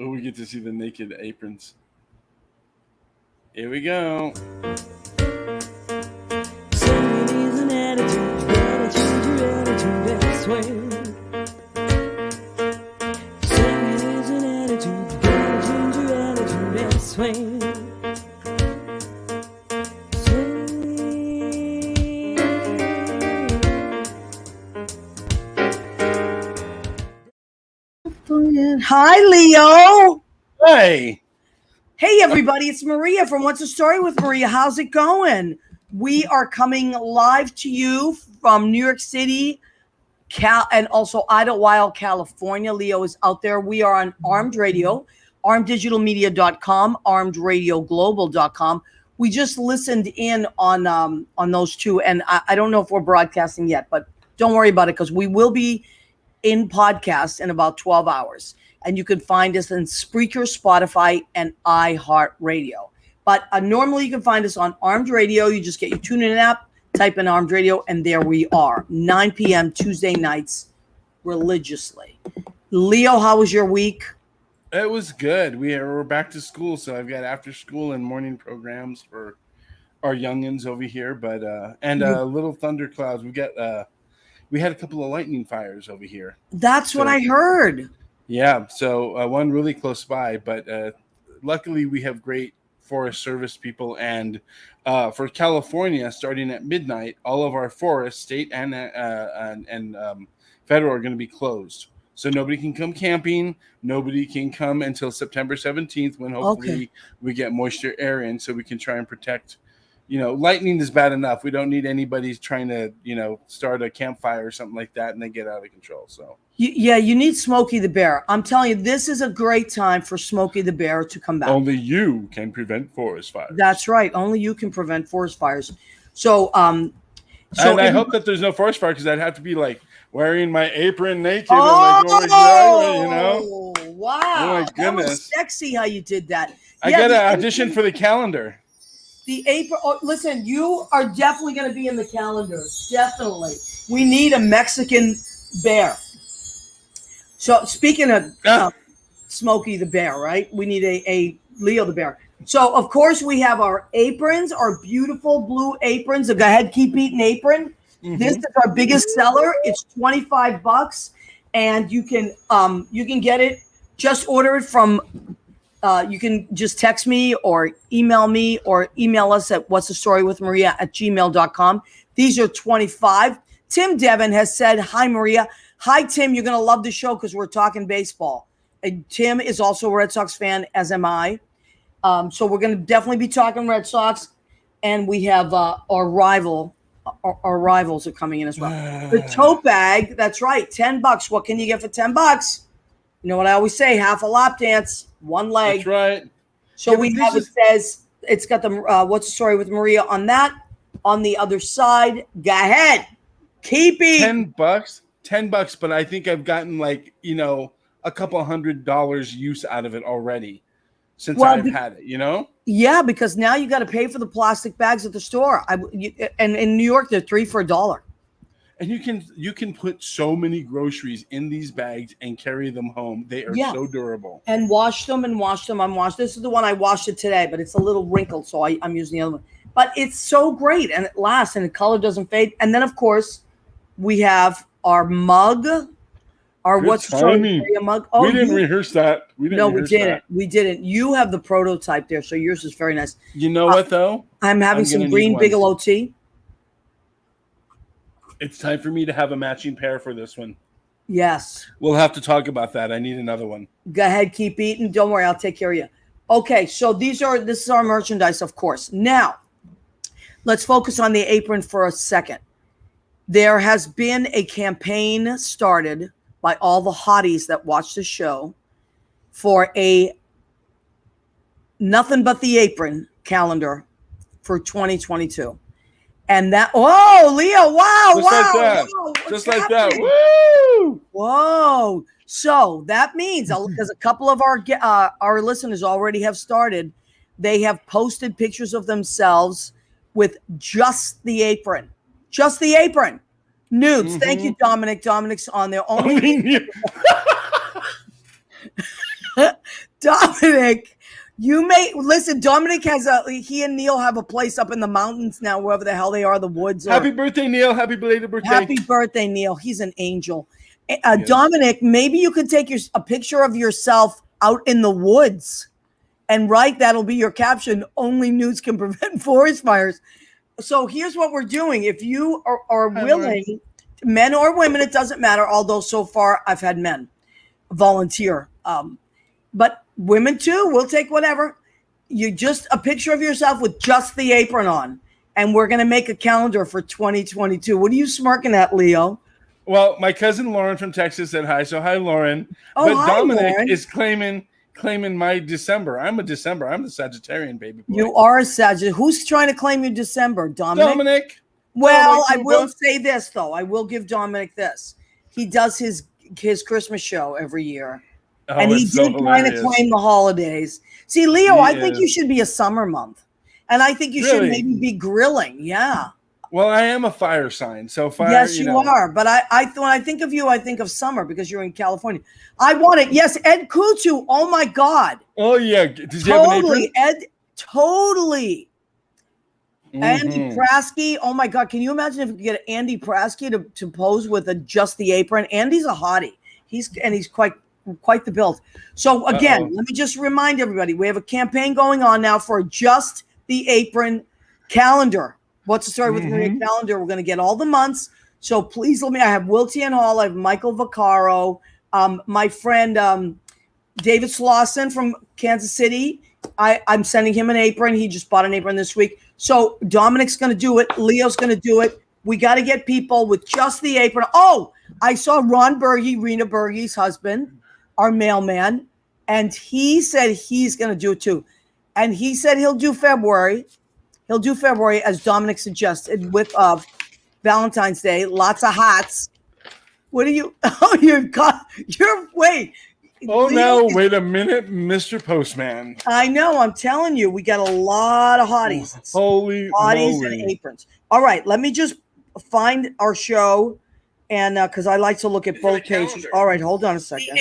Oh, we get to see the naked aprons. Here we go. Singing is an attitude, you gotta change your attitude and swing. Singing is an attitude, you gotta change your attitude and swing. Swing. Hi, Leo. Hey. Hey, everybody, it's Maria from What's the Story with Maria. How's it going? We are coming live to you from New York City, and also Idlewild, California. Leo is out there. We are on Armed Radio, armeddigitalmedia.com, armedradioglobal.com. We just listened in on those two, and I don't know if we're broadcasting yet, but don't worry about it because we will be in podcast in about 12 hours. And you can find us in Spreaker, Spotify, and iHeartRadio. But normally you can find us on Armed Radio. You just get your TuneIn app, type in Armed Radio, and there we are. 9 p.m. Tuesday nights religiously. Leo, how was your week? It was good. We're back to school, so I've got after school and morning programs for our youngins over here. But little thunderclouds. We had a couple of lightning fires over here. That's what I heard. Yeah, so one really close by, but luckily we have great Forest Service people, and for California, starting at midnight, all of our forests, state and federal, are going to be closed. So nobody can come camping. Nobody can come until September 17th, when hopefully we get moisture air in, so we can try and protect. Lightning is bad enough. We don't need anybody trying to, start a campfire or something like that and then get out of control. So you need Smokey the Bear. I'm telling you, this is a great time for Smokey the Bear to come back. Only you can prevent forest fires. That's right. Only you can prevent forest fires. So I hope that there's no forest fire, because I'd have to be like wearing my apron naked. Wow. Oh my goodness. That was sexy how you did that. I got to audition for the calendar. The apron. Oh, listen, you are definitely going to be in the calendar. Definitely. We need a Mexican bear. So speaking of Smokey the Bear, right? We need a Leo the Bear. So, of course, we have our aprons, our beautiful blue aprons. So go ahead, keep eating apron. Mm-hmm. This is our biggest seller. It's $25, and you can get it. Just order it from. You can just text me or email us at what'sthestorywithmaria@gmail.com. These are $25. Tim Devon has said, hi, Maria. Hi, Tim. You're going to love the show because we're talking baseball. And Tim is also a Red Sox fan, as am I. So we're going to definitely be talking Red Sox. And we have our rivals are coming in as well. The tote bag, that's right, $10. What can you get for $10? You know what I always say, half a lap dance, one leg. That's right. So it says, it's got the What's the Story with Maria on that. On the other side, go ahead. Keep eating. $10, but I think I've gotten a couple $100 use out of it already since I've had it, Yeah, because now you got to pay for the plastic bags at the store. And in New York, they're $3 for $1. And you can put so many groceries in these bags and carry them home. They are so durable. And wash them. This is the one I washed it today, but it's a little wrinkled, so I'm using the other one. But it's so great, and it lasts, and the color doesn't fade. And then, of course, we have our mug. What's the Story mug? Oh, we didn't rehearse that. We didn't. You have the prototype there, so yours is very nice. You know what, though? I'm having some green Bigelow tea. It's time for me to have a matching pair for this one. Yes. We'll have to talk about that. I need another one. Go ahead, keep eating. Don't worry, I'll take care of you. Okay, so this is our merchandise, of course. Now, let's focus on the apron for a second. There has been a campaign started by all the hotties that watch the show for a Nothing But the Apron calendar for 2022. And that, Leo, wow, Just like that. Woo! Whoa. So that means, because a couple of our listeners already have started, they have posted pictures of themselves with just the apron. Just the apron. Nudes. Mm-hmm. Thank you, Dominic. Dominic's on there. Dominic, you may listen. Dominic he and Neil have a place up in the mountains now, wherever the hell they are, the woods. Happy birthday, Neil. Happy belated birthday. Happy birthday, Neil. He's an angel. Dominic, maybe you could take a picture of yourself out in the woods and that'll be your caption. Only nudes can prevent forest fires. So here's what we're doing. If you are willing, men or women, it doesn't matter. Although so far I've had men volunteer. But women too, we'll take whatever. You just a picture of yourself with just the apron on. And we're going to make a calendar for 2022. What are you smirking at, Leo? Well, my cousin Lauren from Texas said hi. So hi, Lauren. Oh, but hi, Dominic Lauren. is claiming my December. I'm a December. I'm the Sagittarian, baby boy. You are a Sagittarius. Who's trying to claim your December? Dominic? Well, I will say this, though. I will give Dominic this. He does his Christmas show every year. Oh, and he did kind of claim the holidays. See, Leo, I think you should be a summer month. And I think you should maybe be grilling. Yeah. Well, I am a fire sign, so fire. Yes, you are. But when I think of you, I think of summer because you're in California. I want it. Yes, Ed Kutu. Oh my God. Oh yeah. Did you have an apron? Ed. Totally. Andy Prasky. Oh my God. Can you imagine if we could get Andy Prasky to pose with just the apron? Andy's a hottie. He's quite the build. So again, let me just remind everybody, we have a campaign going on now for just the apron calendar. What's the story with Maria calendar? We're going to get all the months. So please I have Will Tian Hall. I have Michael Vaccaro. My friend David Slauson from Kansas City. I'm sending him an apron. He just bought an apron this week. So Dominic's going to do it. Leo's going to do it. We got to get people with just the apron. Oh, I saw Ron Berge, Rena Berge's husband, our mailman, and he said he's going to do it too. And he said he'll do February. He'll do February, as Dominic suggested, with Valentine's Day. Lots of hats. What are you? Oh, wait. Oh, no. Wait a minute, Mr. Postman. I know. I'm telling you, we got a lot of hotties. Holy hotties moly. And aprons. All right. Let me just find our show. And because I like to look at both pages. All right. Hold on a second.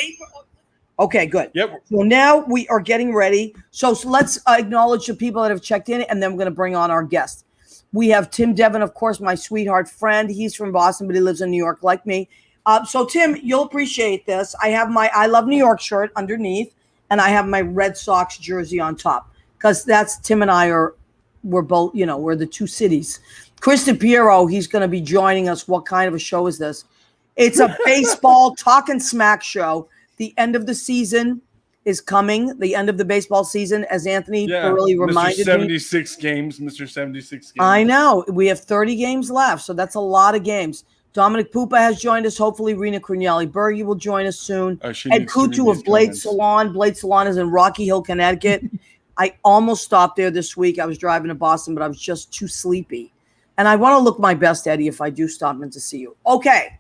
Okay, good. Yep. So now we are getting ready. So let's acknowledge the people that have checked in, and then we're going to bring on our guest. We have Tim Devon, of course, my sweetheart friend. He's from Boston, but he lives in New York like me. So, Tim, you'll appreciate this. I have my I Love New York shirt underneath, and I have my Red Sox jersey on top because that's Tim and we're both, we're the two cities. Chris DePierro, he's going to be joining us. What kind of a show is this? It's a baseball talking smack show. The end of the season is coming. The end of the baseball season, as Anthony Barile reminded me. 76 games, Mr. 76 games. I know. We have 30 games left, so that's a lot of games. Dominic Pupa has joined us. Hopefully, Rena Cruniali-Berge will join us soon. Ed Kutu of Blade Salon. Blade Salon is in Rocky Hill, Connecticut. I almost stopped there this week. I was driving to Boston, but I was just too sleepy. And I want to look my best, Eddie, if I do stop in to see you. Okay.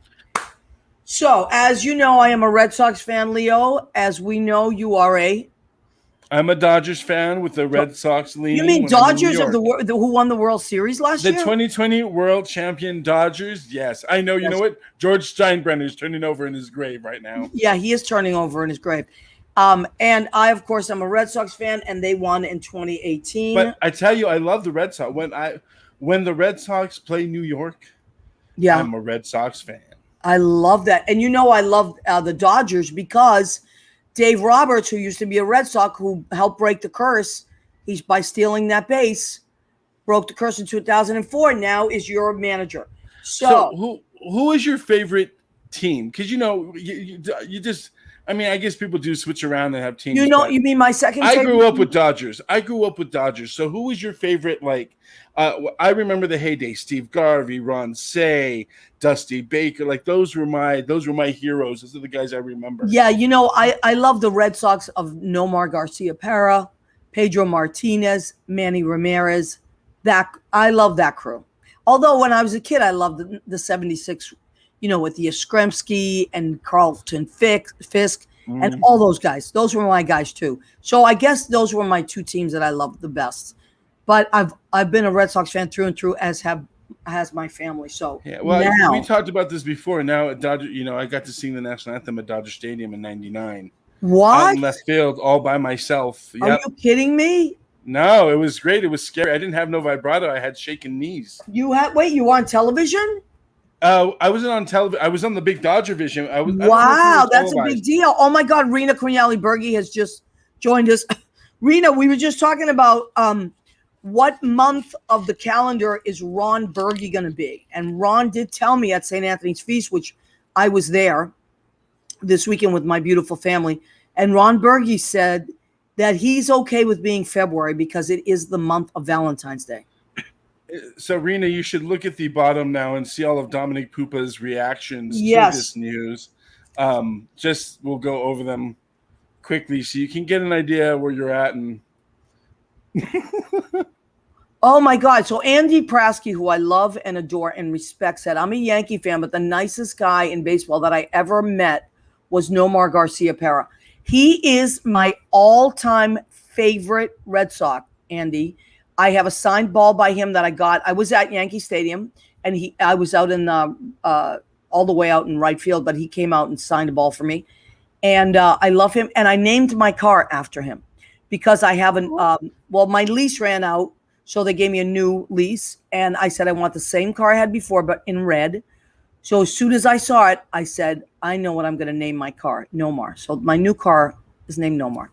So, as you know, I am a Red Sox fan, Leo. As we know, you are I'm a Dodgers fan with the Red Sox leaning. You mean Dodgers of who won the World Series last year? The 2020 World Champion Dodgers. Yes, I know. You know what? George Steinbrenner is turning over in his grave right now. Yeah, he is turning over in his grave. And I, of course, I'm a Red Sox fan, and they won in 2018. But I tell you, I love the Red Sox. When the Red Sox play New York, I'm a Red Sox fan. I love that. And I love the Dodgers because Dave Roberts, who used to be a Red Sox, who helped break the curse, he's by stealing that base, broke the curse in 2004, now is your manager. So who is your favorite team? Because, you just – I mean, I guess people do switch around and have teams. You mean my second favorite? I grew up with Dodgers. So who was your favorite, I remember the heyday, Steve Garvey, Ron Say, Dusty Baker, those were my heroes. Those are the guys I remember. Yeah, I love the Red Sox of Nomar Garcia-Parra, Pedro Martinez, Manny Ramirez. I love that crew. Although when I was a kid, I loved the 76, with the Yastrzemski and Carlton Fisk and all those guys. Those were my guys too. So I guess those were my two teams that I loved the best. But I've been a Red Sox fan through and through, as has my family. So we talked about this before. Now at Dodger, I got to sing the national anthem at Dodger Stadium in '99. What? in left field all by myself. Are you kidding me? No, it was great. It was scary. I didn't have no vibrato. I had shaking knees. You were on television? I wasn't on television. I was on the big Dodger Vision. Wow, that's a big deal. Oh my God, Rena Cornelli-Berge has just joined us. Rena, we were just talking about what month of the calendar is Ron Berge going to be? And Ron did tell me at St. Anthony's Feast, which I was there this weekend with my beautiful family. And Ron Berge said that he's okay with being February because it is the month of Valentine's Day. So, Rena, you should look at the bottom now and see all of Dominic Pupa's reactions to this news. We'll go over them quickly so you can get an idea where you're at. And oh my God. So Andy Prasky, who I love and adore and respect, said, I'm a Yankee fan, but the nicest guy in baseball that I ever met was Nomar Garcia-Pera. He is my all-time favorite Red Sox, Andy. I have a signed ball by him that I got. I was at Yankee Stadium, and I was out in all the way out in right field, but he came out and signed a ball for me. And I love him. And I named my car after him because I haven't my lease ran out. So they gave me a new lease. And I said, I want the same car I had before, but in red. So as soon as I saw it, I said, I know what I'm going to name my car, Nomar. So my new car is named Nomar.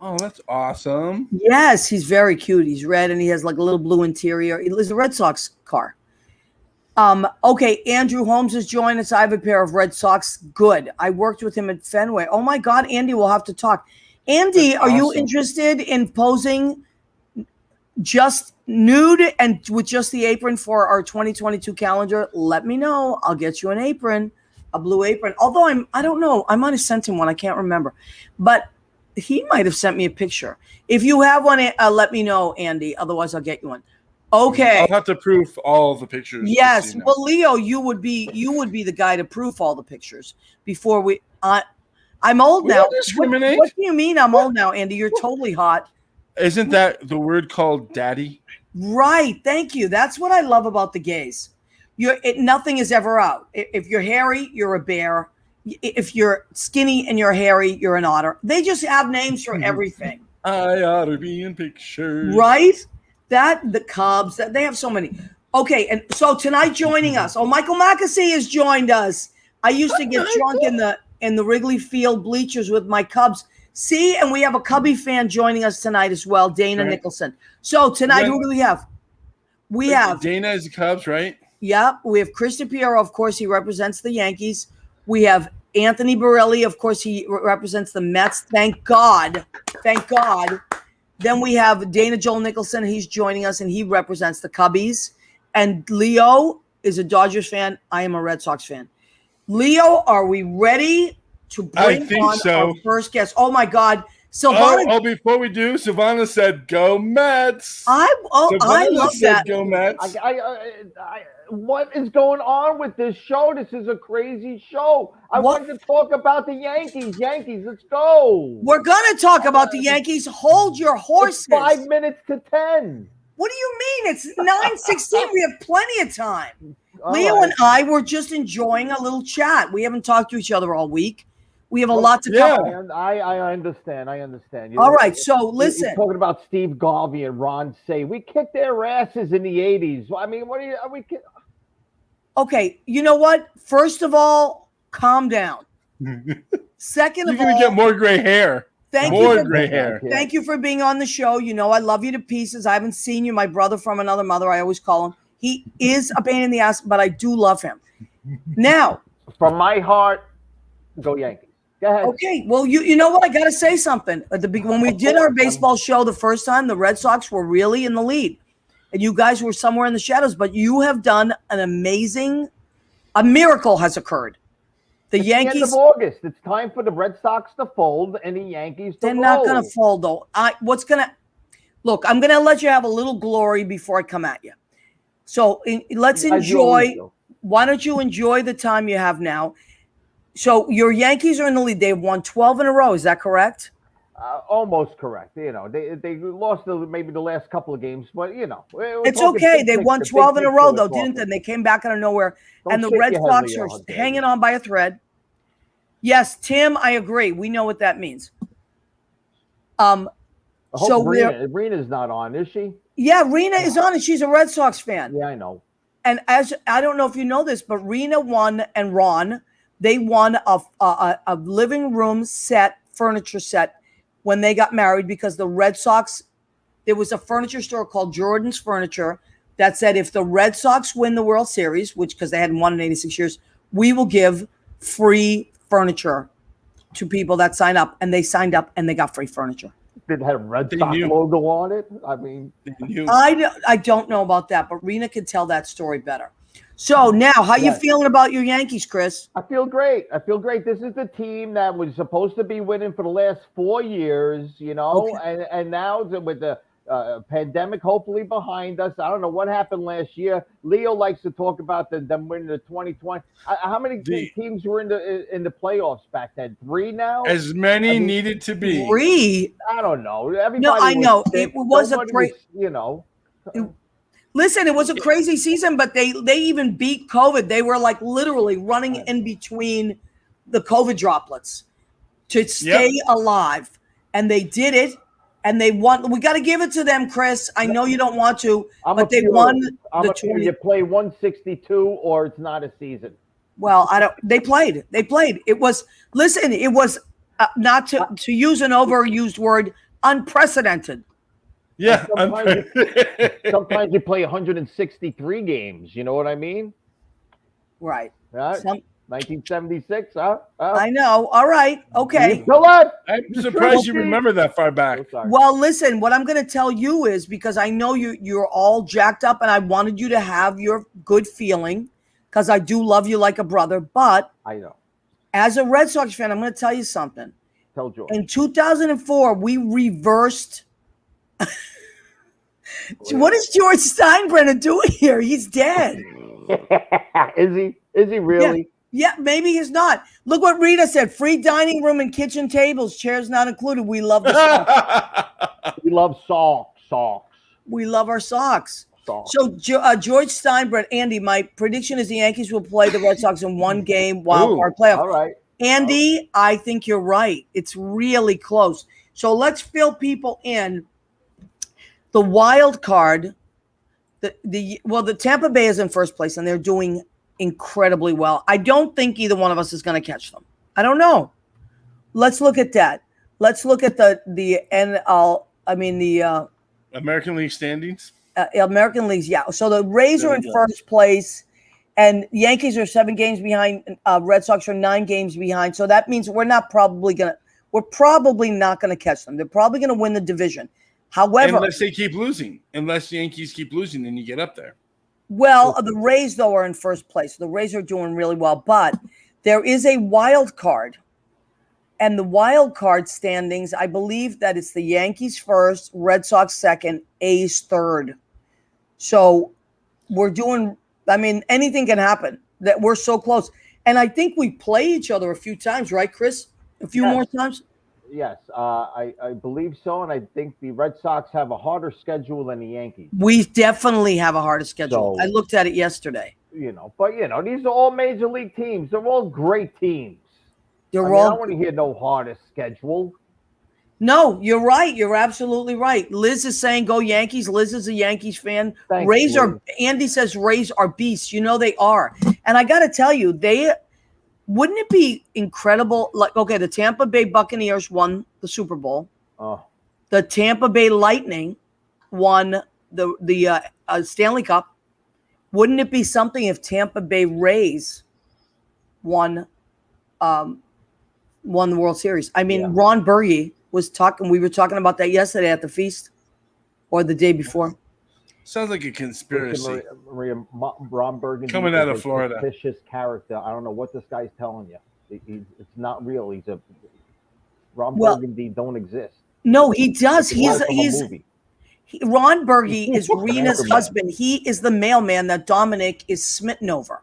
Oh, that's awesome. Yes, he's very cute. He's red and he has like a little blue interior. It's a Red Sox car. Okay, Andrew Holmes has joined us. I have a pair of Red Sox. Good. I worked with him at Fenway. Oh my God, Andy, we'll have to talk. Andy, are you interested in posing just nude and with just the apron for our 2022 calendar? Let me know. I'll get you an apron, a blue apron. Although I don't know. I might have sent him one. I can't remember. But he might have sent me a picture. If you have one, let me know, Andy. Otherwise, I'll get you one. Okay. I'll have to proof all the pictures. Yes. Well, Leo, you would be the guy to proof all the pictures before we. I'm old now. What do you mean I'm old now, Andy? You're totally hot. Isn't that the word called daddy? Right. Thank you. That's what I love about the gays. Nothing is ever out. If you're hairy, you're a bear. If you're skinny and you're hairy, you're an otter. They just have names for everything. I ought to be in pictures. Right? The Cubs, they have so many. Okay, and so tonight joining us. Oh, Michael Mackesy has joined us. I used to get drunk in the Wrigley Field bleachers with my Cubs. See, and we have a Cubby fan joining us tonight as well, Dana Nicholson. So tonight, who do we have? We have Dana is the Cubs, right? Yeah, we have Chris DePierro. Of course, he represents the Yankees. We have Anthony Barile. Of course, he represents the Mets. Thank God. Thank God. Then we have Dana Joel Nicholson. He's joining us, and he represents the Cubbies. And Leo is a Dodgers fan. I am a Red Sox fan. Leo, are we ready to bring on our first guest? Oh, my God. Silvana. Before we do, Silvana said, "Go Mets." I love that. Go Mets. What is going on with this show? This is a crazy show. I wanted to talk about the Yankees. Yankees, let's go. We're going to talk about the Yankees. Hold your horses. It's 5 minutes to 10. What do you mean? It's 9:16. We have plenty of time. Leo and I were just enjoying a little chat. We haven't talked to each other all week. We have a lot to cover. I understand. All right. So listen. You're talking about Steve Garvey and Ron Say. We kicked their asses in the 80s. I mean, are we okay, you know what? First of all, calm down. Second of all, you're gonna get more gray hair. Thank you for being on the show. You know I love you to pieces. I haven't seen you, my brother from another mother. I always call him. He is a pain in the ass, but I do love him. Now, from my heart, go Yankees. Go ahead. Okay, well, you know what? I got to say something. When we did our baseball show the first time, the Red Sox were really in the lead. And you guys were somewhere in the shadows, but you have done a miracle has occurred. The Yankees. The end of August. It's time for the Red Sox to fold and the Yankees to They're not going to fold, though. Look, I'm going to let you have a little glory before I come at you. So let's enjoy. Why don't you enjoy the time you have now? So your Yankees are in the lead. They've won 12 in a row. Is that correct? Almost correct. You know, they lost maybe the last couple of games, but you know, it's okay. They won 12 in a row, though, didn't they? And they came back out of nowhere, and the Red Sox are hanging on by a thread. Yes, Tim, I agree. We know what that means. I hope So Rena's not on, is she? Yeah, Rena is on and she's a Red Sox fan. Yeah, I know. And as I don't know if you know this, but Rena won and Ron, they won a living room furniture set when they got married because the Red Sox, there was a furniture store called Jordan's Furniture that said if the Red Sox win the World Series, which because they hadn't won in 86 years, we will give free furniture to people that sign up. And they signed up and they got free furniture. Did it have Red Sox logo on it? I mean, I don't know about that, but Rena could tell that story better. So now, how you feeling about your Yankees, Chris? I feel great. This is the team that was supposed to be winning for the last 4 years, and now with the pandemic hopefully behind us. I don't know what happened last year. Leo likes to talk about them winning the 2020. How many teams were in the playoffs back then? 3 now? As many needed to be. 3? I don't know. Everybody no, I know. Sick. It was a great, Listen, it was a crazy season, but they even beat COVID. They were like literally running in between the COVID droplets to stay alive. And they did it. And they won. We got to give it to them, Chris. I know you don't want to, but they won. You play 162 or it's not a season. Well, I don't. They played. It was. Listen, it was not to use an overused word, unprecedented. Yeah. Sometimes you play 163 games. You know what I mean? Right. 1976, huh? I know. All right. Okay. I'm surprised you remember that far back. Well, listen, what I'm going to tell you is because I know you're all jacked up and I wanted you to have your good feeling because I do love you like a brother. But I know. As a Red Sox fan, I'm going to tell you something. Tell George. In 2004, we reversed. What is George Steinbrenner doing here? He's dead. Is he? Is he really? Yeah, maybe he's not. Look what Rita said. Free dining room and kitchen tables, chairs not included. We love the socks. We love socks. We love our socks. So George Steinbrenner, Andy, my prediction is the Yankees will play the Red Sox in one game wild card playoff. All right. Andy, I think you're right. It's really close. So let's fill people in. The wild card, the Tampa Bay is in first place and they're doing incredibly well. I don't think either one of us is going to catch them. I don't know. Let's look at that. Let's look at the American League standings. American Leagues, yeah. So the Rays are in first place, and Yankees are 7 games behind. Red Sox are 9 games behind. So that means we're probably not gonna catch them. They're probably gonna win the division. However, unless they keep losing, unless the Yankees keep losing, then you get up there. Well, the Rays, though, are in first place. The Rays are doing really well, but there is a wild card. And the wild card standings, I believe that it's the Yankees first, Red Sox second, A's third. So we're doing, anything can happen. That we're so close. And I think we play each other a few times, right, Chris? A few more times? Yes, I believe so, and I think the Red Sox have a harder schedule than the Yankees. We definitely have a harder schedule. I looked at it yesterday. These are all major league teams. They're all great teams. I don't want to hear no hardest schedule. No, you're right. You're absolutely right. Liz is saying go Yankees. Liz is a Yankees fan. Thanks, Andy says Rays are beasts. They are. And I got to tell you, wouldn't it be incredible? The Tampa Bay Buccaneers won the Super Bowl. Oh. The Tampa Bay Lightning won the Stanley Cup. Wouldn't it be something if Tampa Bay Rays won the World Series? Ron Burgundy was talking. We were talking about that yesterday at the feast, or the day before. Sounds like a conspiracy. Maria, Ron Burgundy coming out of Florida. Suspicious character. I don't know what this guy's telling you. It's not real. Burgundy don't exist. No, he does. Ron Burgundy is Rena's husband. He is the mailman that Dominic is smitten over.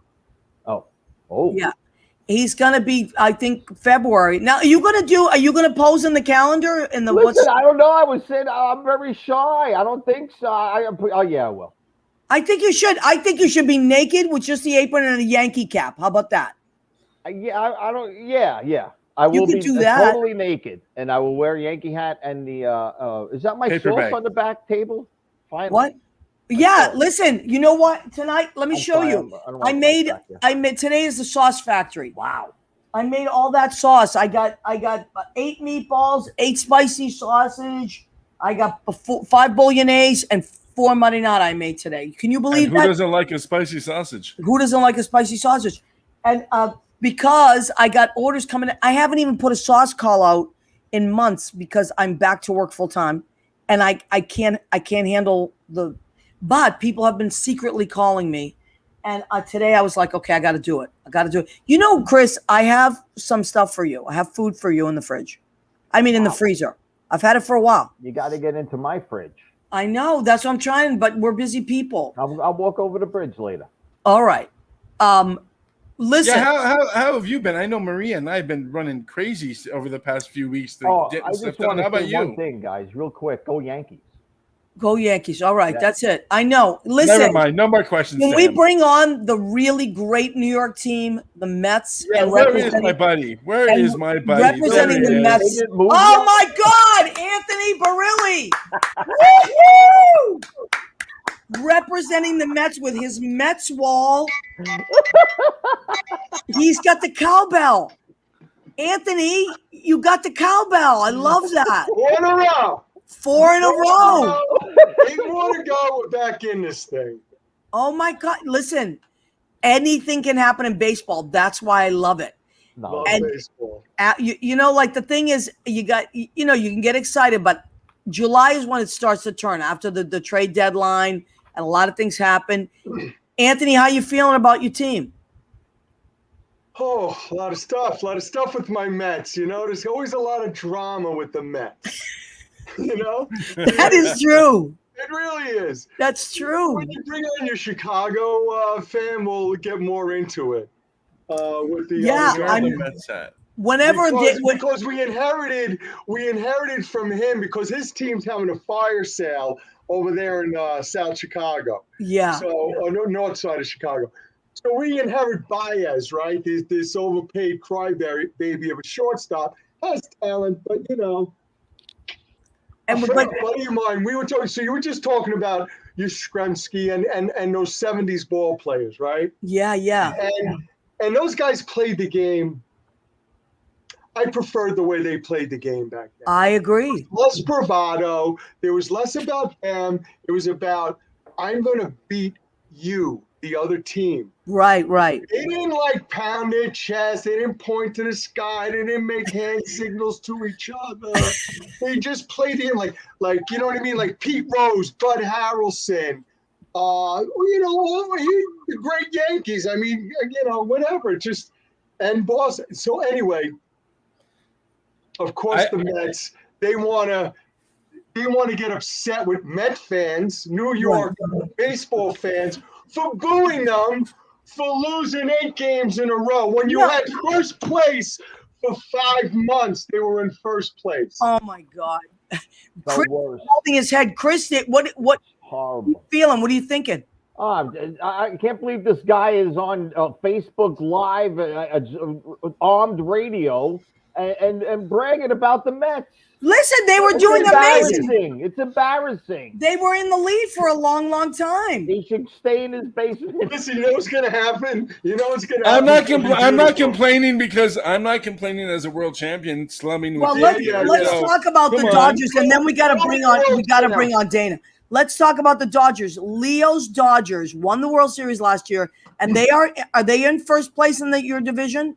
Oh, yeah. He's gonna be, I think, February. Now, are you gonna pose in the calendar in the? Listen, I don't know. I was saying I'm very shy. I don't think so. I will. I think you should. I think you should be naked with just the apron and a Yankee cap. How about that? I don't. Yeah. I You will could be do that. totally naked, and I will wear a Yankee hat and the. Is that my Paper sauce bag. on the back table? Finally. What? Yeah, listen, you know what? Tonight, let me show you. I don't I want made today is the sauce factory. Wow. I made all that sauce. I got 8 meatballs, 8 spicy sausage. I got 5 bolognese and 4 marinara I made today. Can you believe And that? who doesn't like a spicy sausage? Who doesn't like a spicy sausage? And because I got orders coming, I haven't even put a sauce call out in months because I'm back to work full time, and I can't handle the. But people have been secretly calling me, and today I was like, okay, I got to do it. You know, Chris, I have some stuff for you. I have food for you in the fridge. I mean, in the freezer. I've had it for a while. You got to get into my fridge. I know. That's what I'm trying, but we're busy people. I'll walk over the bridge later. All right. Listen. Yeah, how have you been? I know Maria and I have been running crazy over the past few weeks. I just want to say one thing, guys, real quick. Go Yankees. Go Yankees. All right, Yeah. that's it. I know. Listen. Never mind. No more questions. Can we bring on the really great New York team, the Mets? Yeah, and where is my buddy? Where is my buddy? Representing the There he is. Mets. They didn't move Oh yet? my God, Anthony Barile. Woo-hoo! Representing the Mets with his Mets wall. He's got the cowbell. Anthony, you got the cowbell. I love that. 4 in a row. 4 in a row. 8 more to go. We're back in this thing. Oh my God. Listen, anything can happen in baseball. That's why I love it. No. Love And- baseball. You know, like the thing is, you can get excited, but July is when it starts to turn after the trade deadline and a lot of things happen. Anthony, how you feeling about your team? Oh, a lot of stuff with my Mets. You know, there's always a lot of drama with the Mets. You know, That is true. it really is. That's true. When you bring on your Chicago fan, we'll get more into it. With the Yeah, Where are the Mets at? Whenever because we inherited from him because his team's having a fire sale over there in South Chicago. yeah, So, north side of Chicago. So we inherit Baez, right? This overpaid crybaby of a shortstop. Has talent, but you know. and A buddy of mine, we were talking. So you were just talking about Yastrzemski and those '70s ball players, right? yeah. And those guys played the game. I preferred the way they played the game back then. I agree. Less bravado. There was less about them. It was about, I'm going to beat you, the other team. Right. They didn't like pound their chest. They didn't point to the sky. They didn't make hand signals to each other. They just played the game like you know what I mean? Like Pete Rose, Bud Harrelson, the great Yankees. I mean, whatever. Just and Boston. So anyway, of course, the Mets. They want to get upset with Met fans, New York baseball fans, for booing them for losing 8 games in a row. When you had first place for 5 months, they were in first place. Oh my God. The Chris worst. holding his head. Chris, what Horrible. you feeling? What are you thinking? I can't believe this guy is on Facebook Live, armed radio, and bragging about the Mets. Listen, they were doing amazing. It's embarrassing. They were in the lead for a long, long time. He should stay in his basement. Listen, you know what's going to happen? I'm not complaining because I'm not complaining as a world champion slumming. Well, with let's talk about the Dodgers, and then we got to bring on Dana. Let's talk about the Dodgers. Leo's Dodgers won the World Series last year, and are they in first place in your division?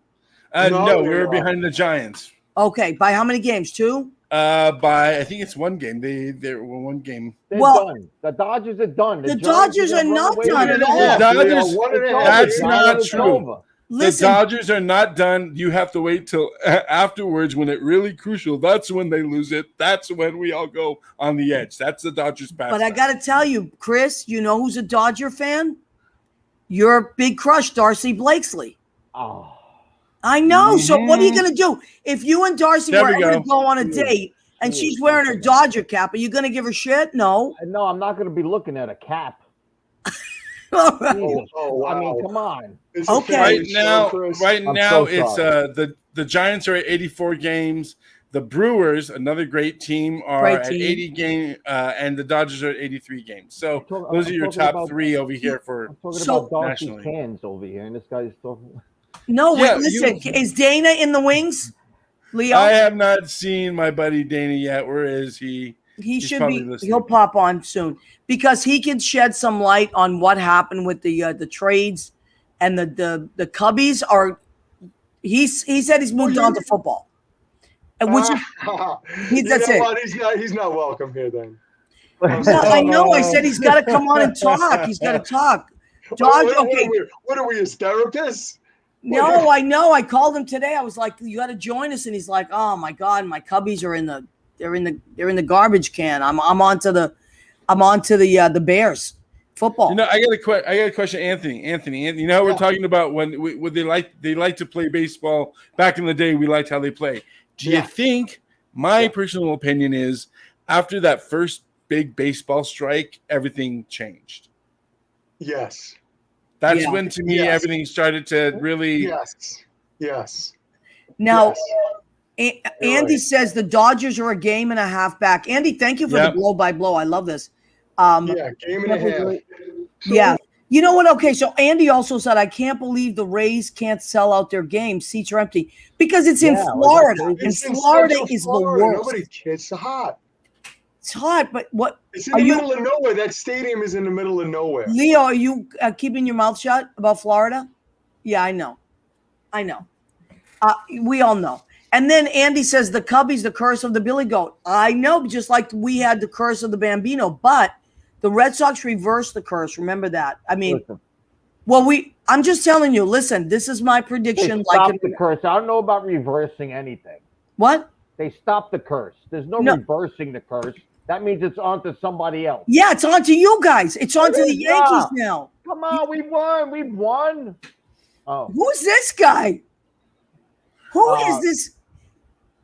No, we were behind the Giants. Okay, by how many games? 2? By I think it's 1 game. They were 1 game. They're done. The Dodgers are done. The Dodgers are not done at all. The Dodgers, that's not It's true. over. Listen, The Dodgers are not done. You have to wait till afterwards when it's really crucial. That's when they lose it. That's when we all go on the edge. That's the Dodgers' pass. but I got to tell you, Chris, you know who's a Dodger fan? Your big crush, Darcy Blakesley. Oh. I know. So what are you going to do? If you and Darcy There were we going to go. go on a date and she's wearing her Dodger cap, are you going to give her shit? No. No, I'm not going to be looking at a cap. All right. Jesus. wow. I mean, come on. It's a Okay. family Right show, now, Chris. I'm it's so the Giants are at 84 games. The Brewers, another great team, are Great at team. 80 games, and the Dodgers are at 83 games. So I'm those are your talking top about- three over here for I'm talking So- about Darcy's nationally. cans over here, and this guy's talking. No, Yeah, wait, listen. Is Dana in the wings? Leo? I have not seen my buddy Dana yet. Where is he? He He's should probably be. listening. He'll pop on soon because he can shed some light on what happened with the trades and the Cubbies are. He said he's moved on to football, and which is that's it. What? He's not welcome here then. No, I know. I said he's got to come on and talk. He's got to talk. Dodge. Okay. What are we, his therapists? No, I know. I called him today. I was like, "You got to join us," and he's like, "Oh my God, my Cubbies are in the they're in the garbage can. I'm onto the Bears football." You know, I got a question, Anthony. You know, we're talking about when they like to play baseball. Back in the day, we liked how they play. Do you think? My personal opinion is after that first big baseball strike, everything changed. Yes. That's when, to me, everything started to really. Yes. Now, Yes. Andy says the Dodgers are a game and a half back. Andy, thank you for the blow by blow. I love this. Game and a half. Yeah. You know what? Okay, so Andy also said, I can't believe the Rays can't sell out their games. Seats are empty because it's in Florida. And Florida is the worst. Nobody cares. It's hot. It's hot, but what? It's in the middle of nowhere. That stadium is in the middle of nowhere. Leo, are you keeping your mouth shut about Florida? Yeah, I know. We all know. And then Andy says the Cubbies, the curse of the Billy Goat. I know, just like we had the curse of the Bambino, but the Red Sox reversed the curse. Remember that. I mean, I'm just telling you, listen, this is my prediction. Stop the curse. I don't know about reversing anything. What? They stopped the curse. There's no reversing the curse. That means it's on to somebody else. Yeah, it's on to you guys. It's on to the Yankees now. Come on, we won. We won. Oh. Who's this guy? Who is this?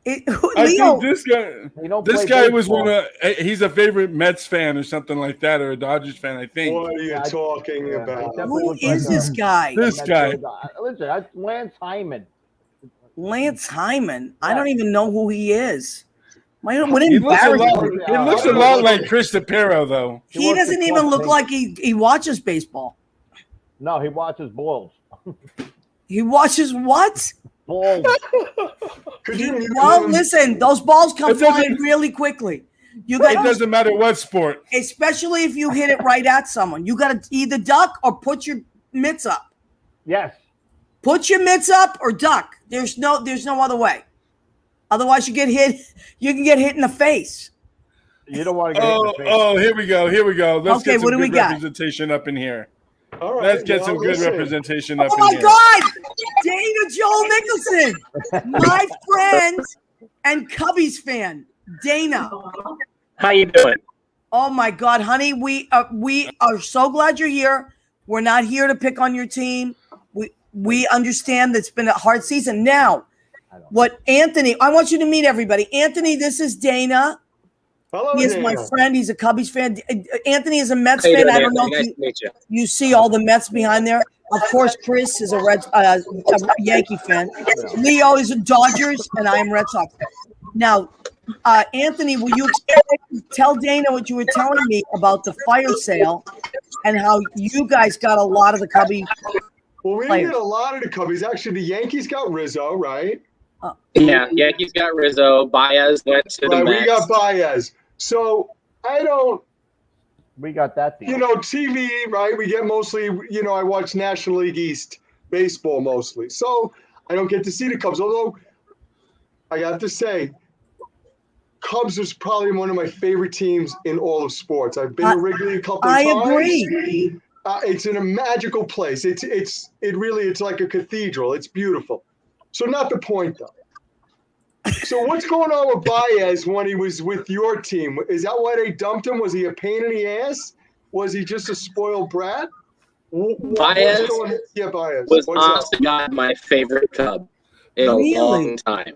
Leo. Think this guy was he's a favorite Mets fan or something like that, or a Dodgers fan, I think. What are you talking about? Who is this guy? This guy. Listen, that's Lance Hyman. Lance Hyman. I don't even know who he is. He looks a lot like Chris DePierro, though. He doesn't even look like he watches baseball. No, he watches balls. He watches what? Balls. Listen, those balls come flying really quickly. It doesn't matter what sport. Especially if you hit it right at someone. You got to either duck or put your mitts up. Yes. Put your mitts up or duck. There's no other way. Otherwise, you get hit. You can get hit in the face. You don't want to get hit in the face. Oh, here we go. Let's get some good representation up in here. All right, let's get some good representation up in here. Oh my God! Dana Joel Nicholson, my friend and Cubbies fan, Dana. How you doing? Oh my God, honey, we are so glad you're here. We're not here to pick on your team. We understand that it's been a hard season. Now, what Anthony? I want you to meet everybody. Anthony, this is Dana. Hello, he is Dana. my friend. He's a Cubbies fan. Anthony is a Mets fan. I don't know if you see all the Mets behind there. Of course, Chris is a Yankee fan. Leo is a Dodgers, and I am Red Sox. Now, Anthony, will you tell Dana what you were telling me about the fire sale and how you guys got a lot of the Cubby Well, we didn't get a lot of the Cubbies. Actually, the Yankees got Rizzo, right? Yeah, Yankees got Rizzo. Baez went to the Mets. We got Baez. So we got that deal. TV, right? We get mostly, I watch National League East baseball mostly. So I don't get to see the Cubs. Although I have to say, Cubs is probably one of my favorite teams in all of sports. I've been to Wrigley a couple of times. I agree. It's in a magical place. It's like a cathedral. It's beautiful. So not the point though. So what's going on with Baez when he was with your team? Is that why they dumped him? Was he a pain in the ass? Was he just a spoiled brat? Baez was honest to God my favorite Cub in a long time.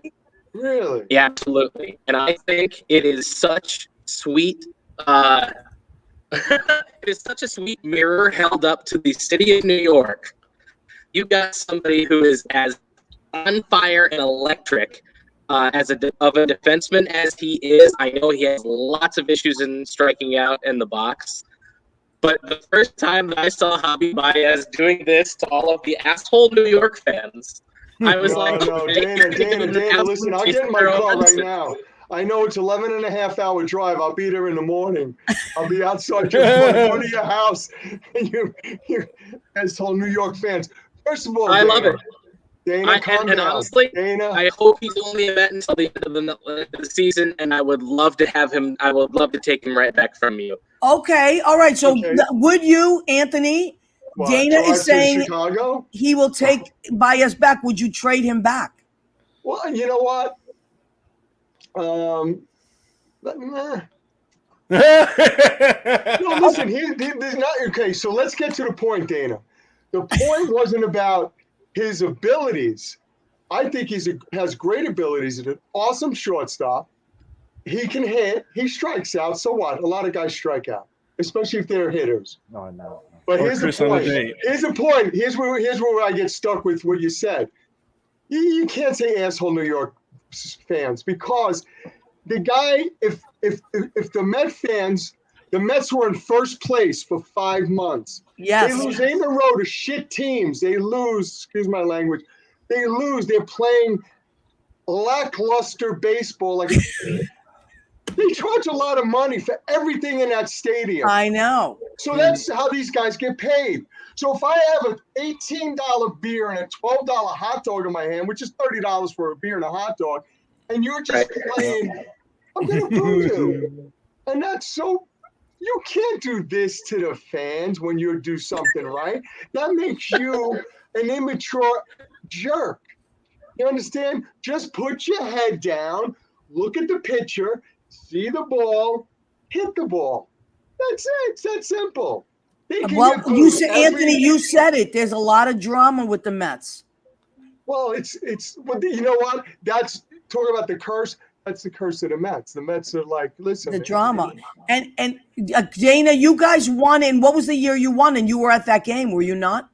Really? Yeah, absolutely. And I think it is such sweet It is such a sweet mirror held up to the city of New York. You got somebody who is as on fire and electric of a defenseman as he is. I know he has lots of issues in striking out in the box. But the first time that I saw Javi Baez doing this to all of the asshole New York fans, I was no, Dana, listen, I'll get in my car right now. I know it's 11 and a half hour drive. I'll be there in the morning. I'll be outside your go to your house. And you asshole New York fans. First of all, I love it. Dana, calm down. Honestly, Dana. I hope he's only a Met until the end of the season, and I would love to have him. I would love to take him right back from you. Okay, all right. So would you, Anthony? What, Dana is saying Chicago? He will take Baez back. Would you trade him back? Well, you know what? No, listen. There's not okay. So let's get to the point, Dana. The point wasn't about his abilities. I think has great abilities. He's an awesome shortstop. He can hit. He strikes out. So what? A lot of guys strike out, especially if they're hitters. No. But here's the point. Here's the point. Here's where I get stuck with what you said. You can't say asshole New York fans because the guy, if the Mets were in first place for 5 months. Yes. They lose in a row to shit teams. They lose, excuse my language. They lose. They're playing lackluster baseball. They charge a lot of money for everything in that stadium. I know. So that's how these guys get paid. So if I have an $18 beer and a $12 hot dog in my hand, which is $30 for a beer and a hot dog, and you're just playing, I'm going to boo you. And that's so – you can't do this to the fans when you do something right. That makes you an immature jerk. You understand? Just put your head down, look at the pitcher, see the ball, hit the ball. That's it. It's that simple. Well, you said, Anthony, you said it. There's a lot of drama with the Mets. Well, you know what? That's talking about the curse. That's the curse of the Mets. The Mets are like, listen. The drama. And Dana, you guys won. And what was the year you won? And you were at that game, were you not?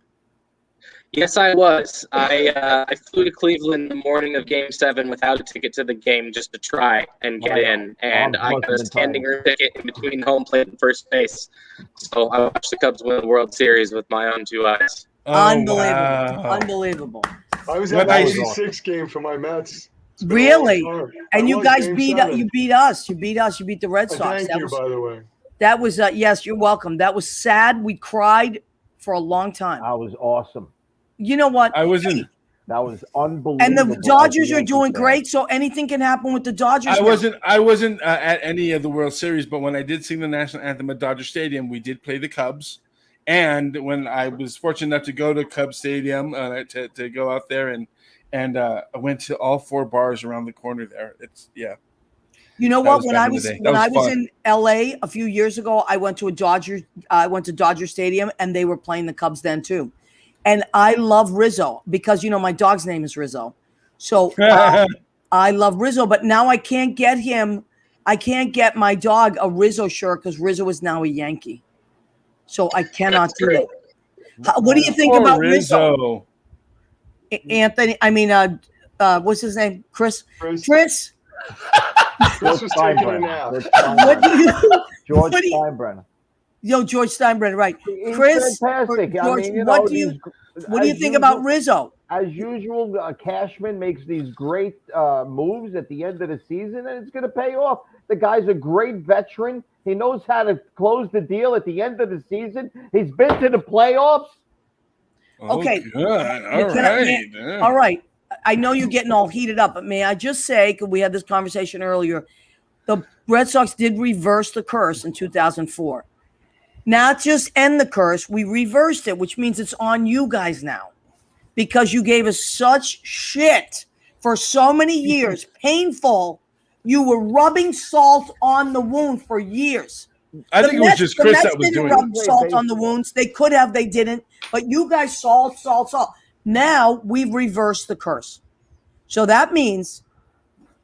Yes, I was. I flew to Cleveland the morning of Game 7 without a ticket to the game just to try and get in. And I got a standing room ticket in between home plate and first base. So I watched the Cubs win the World Series with my own 2 eyes. Unbelievable. Wow. Unbelievable. I was at the 86 game for my Mets. Really? And you guys beat us. You beat us. You beat the Red Sox. Thank you, by the way. That was, yes, you're welcome. That was sad. We cried for a long time. That was awesome. You know what? I wasn't. That was unbelievable. And the Dodgers are doing great, so anything can happen with the Dodgers. I wasn't at any of the World Series, but when I did sing the national anthem at Dodger Stadium, we did play the Cubs. And when I was fortunate enough to go to Cubs Stadium to go out there, and I went to all 4 bars around the corner there. You know what? When I was in LA a few years ago, I went to Dodger Stadium, and they were playing the Cubs then too. And I love Rizzo because, my dog's name is Rizzo. So I love Rizzo, but now I can't get him. I can't get my dog a Rizzo shirt because Rizzo is now a Yankee. So I cannot do it. What do you think about Rizzo? Anthony, what's his name? Chris? Chris was taking a nap. George Steinbrenner. George Steinbrenner, right? Chris, fantastic. George, what do you think about Rizzo? As usual, Cashman makes these great moves at the end of the season, and it's going to pay off. The guy's a great veteran. He knows how to close the deal at the end of the season. He's been to the playoffs. Okay. Good. All right. I know you're getting all heated up, but may I just say, because we had this conversation earlier, the Red Sox did reverse the curse in 2004. Not just end the curse, we reversed it, which means it's on you guys now. Because you gave us such shit for so many years, painful. You were rubbing salt on the wound for years. I think it was just Chris that was doing it. Rub salt on the wounds. They could have, they didn't. But you guys salt. Now we've reversed the curse. So that means,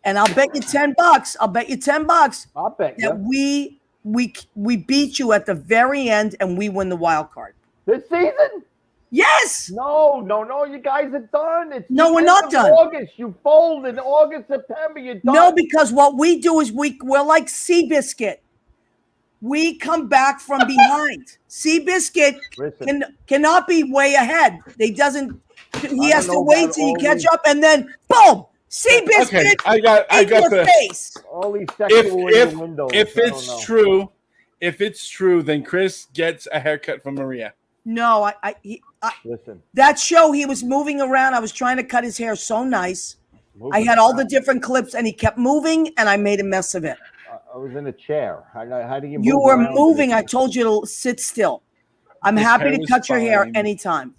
and I'll bet you $10. I'll bet you $10. I'll bet that we we beat you at the very end and we win the wild card. This season? Yes. No. You guys are done. It's No, the we're end not of done. August. You fold in August, September. You're done. No, because what we do is we're like Seabiscuit. We come back from behind. Seabiscuit cannot be way ahead. He has to wait till you catch up, and then boom, Seabiscuit. Okay, I got your face. All these sexual windows. If it's true, then Chris gets a haircut from Maria. No, Listen. That show he was moving around. I was trying to cut his hair so nice. I had all the different clips, and he kept moving, and I made a mess of it. I was in a chair. How do you move? You were moving. I told you to sit still. I'm happy to cut your hair anytime.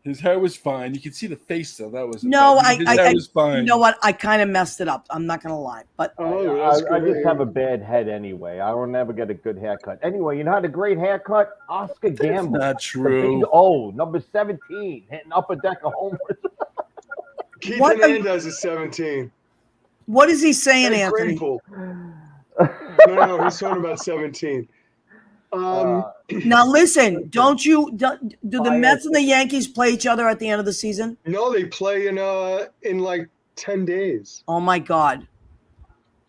His hair was fine. You could see the face though. That was his hair was fine. You know what? I kind of messed it up. I'm not gonna lie, but I just have a bad head anyway. I will never get a good haircut. Anyway, you know, had a great haircut. Oscar Gamble. That's not true. Big O, number 17, hitting upper deck of homers. Keith Hernandez is 17. What is he saying, Anthony? No, he's talking about 17. Now listen, do the Mets and the Yankees play each other at the end of the season? No, they play in like 10 days. Oh my God!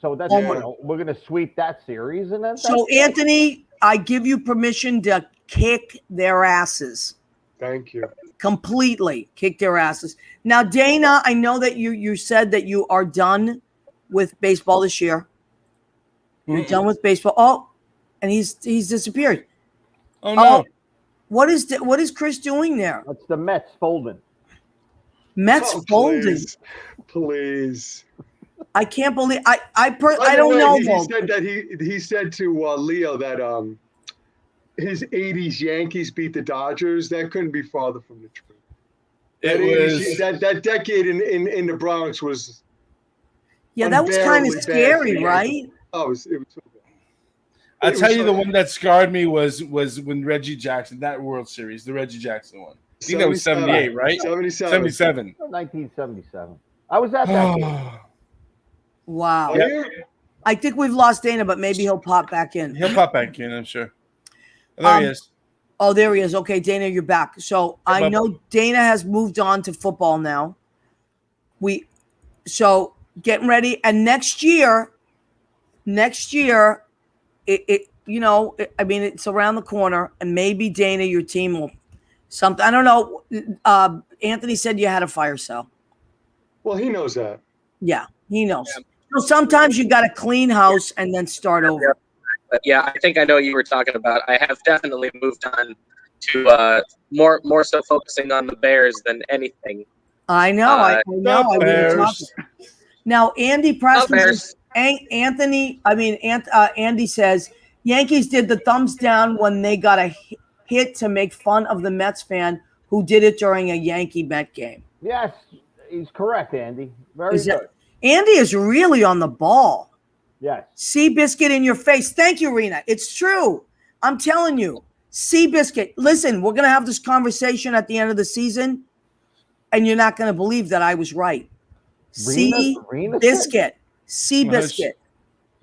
So that's we're gonna sweep that series, and then. So Anthony, I give you permission to kick their asses. Thank you. Completely kick their asses. Now, Dana, I know that you said that you are done with baseball this year. You're done with baseball. Oh, and he's disappeared. Oh no! What is Chris doing there? That's the Mets folding. Mets folding. Please. I can't believe I don't know. He said to Leo that his 80s Yankees beat the Dodgers. That couldn't be farther from the truth. That decade in the Bronx was. Yeah, that was kind of scary, right? Oh, it was so bad. I'll tell you, the one that scarred me was when Reggie Jackson, that World Series, the Reggie Jackson one. I think that was 78, right? 77. 1977. I was at that game. Wow. Yep. I think we've lost Dana, but maybe he'll pop back in. He'll pop back in, I'm sure. Oh, there he is. Oh, there he is. Okay, Dana, you're back. So I know Dana has moved on to football now. So getting ready, and next year, it's around the corner, and maybe Dana, your team will something. I don't know. Anthony said you had a fire sale. Well, he knows that. Yeah, he knows. Yeah. So sometimes you got to clean house and then start over. But yeah, I think I know what you were talking about. I have definitely moved on to more so focusing on the Bears than anything. I know. I know. Now, Andy Preston says, Andy says Yankees did the thumbs down when they got a hit to make fun of the Mets fan who did it during a Yankee Met game. Yes, he's correct, Andy. Very good. Andy is really on the ball. Yes. Seabiscuit in your face. Thank you, Rena. It's true. I'm telling you. Seabiscuit. Listen, we're going to have this conversation at the end of the season, and you're not going to believe that I was right. Seabiscuit. Seabiscuit.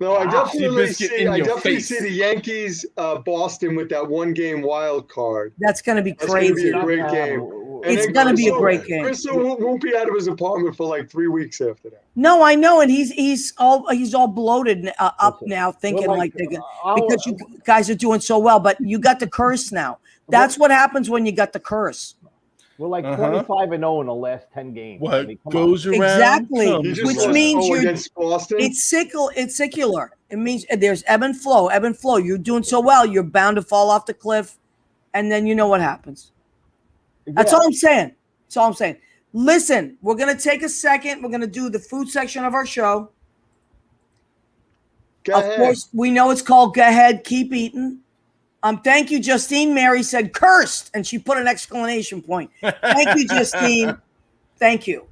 No, I definitely see the Yankees, Boston with that 1-game wild card. That's going to be crazy. It's going to be a great game. It's going to be a great game. Chris won't be out of his apartment for like 3 weeks after that. No, I know, and he's all bloated up now, thinking because you guys are doing so well, but you got the curse now. That's what happens when you got the curse. We're like 25-0 in the last 10 games. What goes around? Exactly, which means against Boston. It's secular. It means there's ebb and flow. You're doing so well, you're bound to fall off the cliff, and then you know what happens. That's all I'm saying. Listen, we're going to take a second. We're going to do the food section of our show. Go ahead. Of course, we know it's called Go Ahead, Keep Eating. Thank you, Justine. Mary said cursed, and she put an exclamation point. Thank you, Justine. Thank you.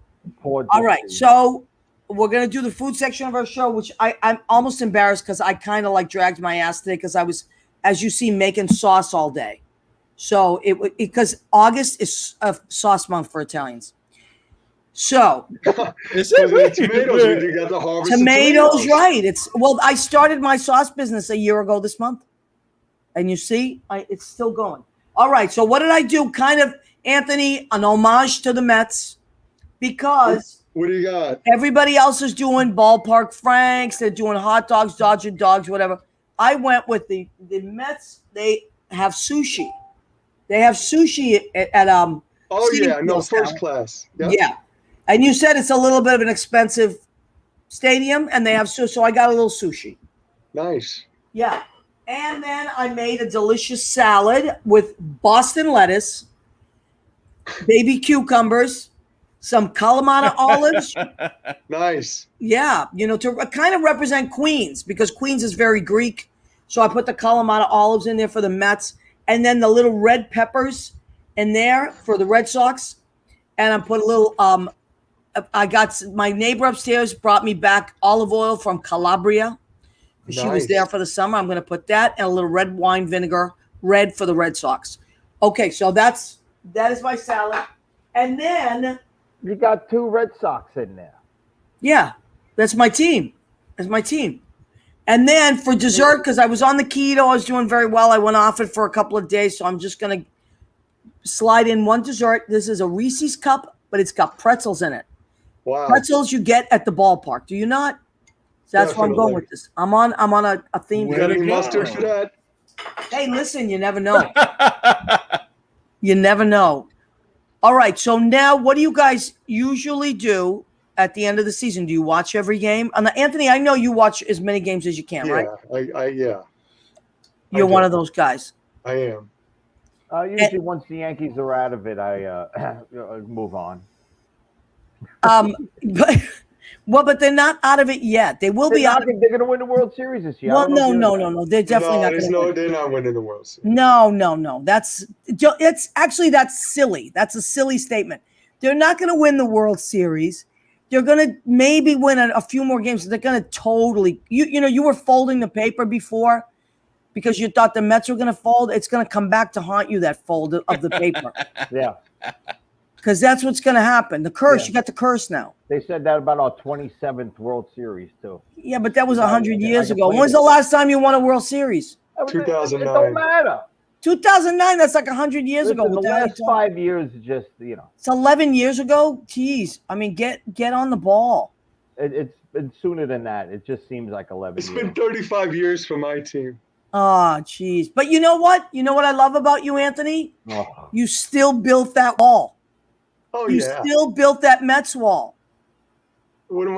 All right, so we're going to do the food section of our show, which I'm almost embarrassed because I kind of dragged my ass today because I was, as you see, making sauce all day. So because August is a sauce month for Italians. So Is Because of the it? tomatoes, you got the harvest. tomatoes, right? I started my sauce business a year ago this month, and you see, it's still going. All right. So what did I do? Kind of, Anthony, an homage to the Mets, because What do you got? everybody else is doing ballpark franks. They're doing hot dogs, Dodger dogs, whatever. I went with the Mets. They have sushi. They have sushi at Oh City yeah, no, Fields first now. class. Yep. Yeah. And you said it's a little bit of an expensive stadium, and they have so I got a little sushi. Nice. Yeah. And then I made a delicious salad with Boston lettuce, baby cucumbers, some Kalamata olives. Nice. Yeah, to kind of represent Queens, because Queens is very Greek. So I put the Kalamata olives in there for the Mets, and then the little red peppers in there for the Red Sox. And I put a little I got my neighbor upstairs brought me back olive oil from Calabria. She was Nice. there for the summer. I'm going to put that and a little red wine vinegar, red for the Red Sox. Okay, so that is my salad. And then You got 2 Red Sox in there. yeah, that's my team. That's my team. And then for dessert, because I was on the keto, I was doing very well. I went off it for a couple of days, so I'm just going to slide in one dessert. This is a Reese's cup, but it's got pretzels in it. Wow. Pretzels you get at the ballpark. Do you not? So that's where I'm going Definitely. with this. I'm on a theme. You got Way any to go. mustard for that? Hey, listen, you never know. You never know. All right, so now what do you guys usually do at the end of the season? Do you watch every game? And Anthony, I know you watch as many games as you can, right? Yeah, You're I one do. of those guys. I am. Usually, once the Yankees are out of it, I move on. But they're not out of it yet. They will be out of it. They're going to win the World Series this year. I Well, don't know if you heard that. no. They're definitely not going to. They're not winning the World Series. No. That's silly. That's a silly statement. They're not going to win the World Series. They're going to maybe win a few more games. They're going to totally. You were folding the paper before because you thought the Mets were going to fold. It's going to come back to haunt you, that fold of the paper. Yeah. Because that's what's going to happen. The curse. Yeah. You got the curse now. They said that about our 27th World Series, too. Yeah, but that was 100 years can ago. play When was it. the last time you won a World Series? 2009. It don't matter. 2009. That's like 100 years ago. Listen, the What the hell are you last talking- 5 years, just, It's 11 years ago. Jeez. I mean, get on the ball. it's been sooner than that. It just seems like 11 It's years. been 35 years for my team. Oh, jeez. But you know what? You know what I love about you, Anthony? Oh. You still built that wall. Oh You yeah. still built that Mets wall.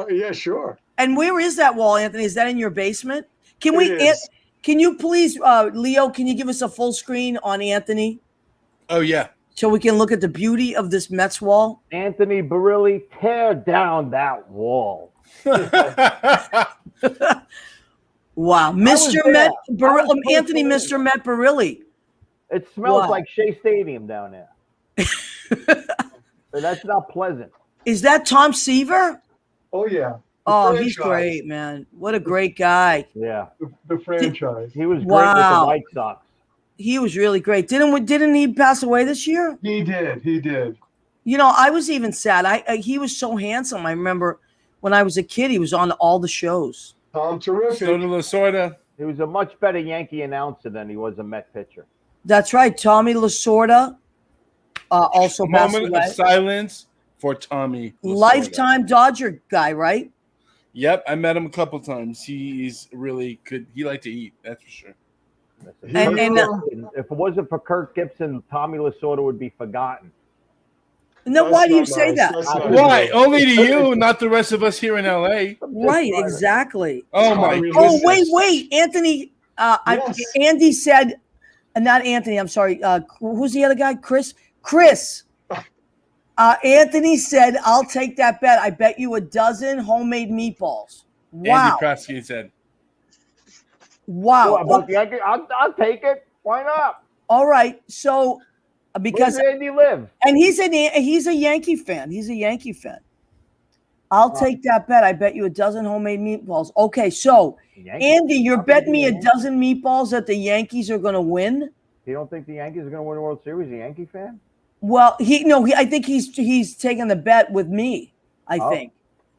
Yeah, sure. And where is that wall, Anthony? Is that in your basement? Can It is. Can you please, Leo, can you give us a full screen on Anthony Oh yeah. so we can look at the beauty of this Mets wall? Anthony Barile, tear down that wall. Wow. was Mr. there. Met, I was Anthony, personally- Mr. Met Barile. It smells Wow. like Shea Stadium down there. So that's not pleasant. Is that Tom Seaver? Oh yeah. Oh, The he's franchise. great, man. What a great guy. Yeah. The franchise. He was great Wow. with the White Sox. He was really great. Didn't he pass away this year? He did. I was even sad. He was so handsome. I remember when I was a kid, he was on all the shows. Tom, terrific. So to Lasorda. He was a much better Yankee announcer than he was a Met pitcher. That's right. Tommy Lasorda also passed Moment away. of silence for Tommy. Lasorda. Lifetime Dodger guy, right? Yep, I met him a couple times. He's really good. He liked to eat, that's for sure. And- If it wasn't for Kirk Gibson, Tommy Lasorda would be forgotten. And then That's why do you not say nice. that? That's not Why? nice. Only to you, not the rest of us here in LA. Right, exactly. Oh my Tommy, Oh, goodness. wait, Anthony. Yes. Andy said, not Anthony. I'm sorry. Who's the other guy? Chris. Anthony said, "I'll take that bet. I bet you a dozen homemade meatballs." Wow, Andy Krasky said. wow. Well, about the Yankee, I'll take it. Why not? All right. So, Where because does Andy live? and he's a Yankee fan. He's a Yankee fan. I'll take that bet. I bet you a dozen homemade meatballs. Okay, so Yankees. Andy, you're betting me a dozen meatballs that the Yankees are going to win? You don't think the Yankees are going to win the World Series? A Yankee fan? Well, I think he's taking the bet with me. I think.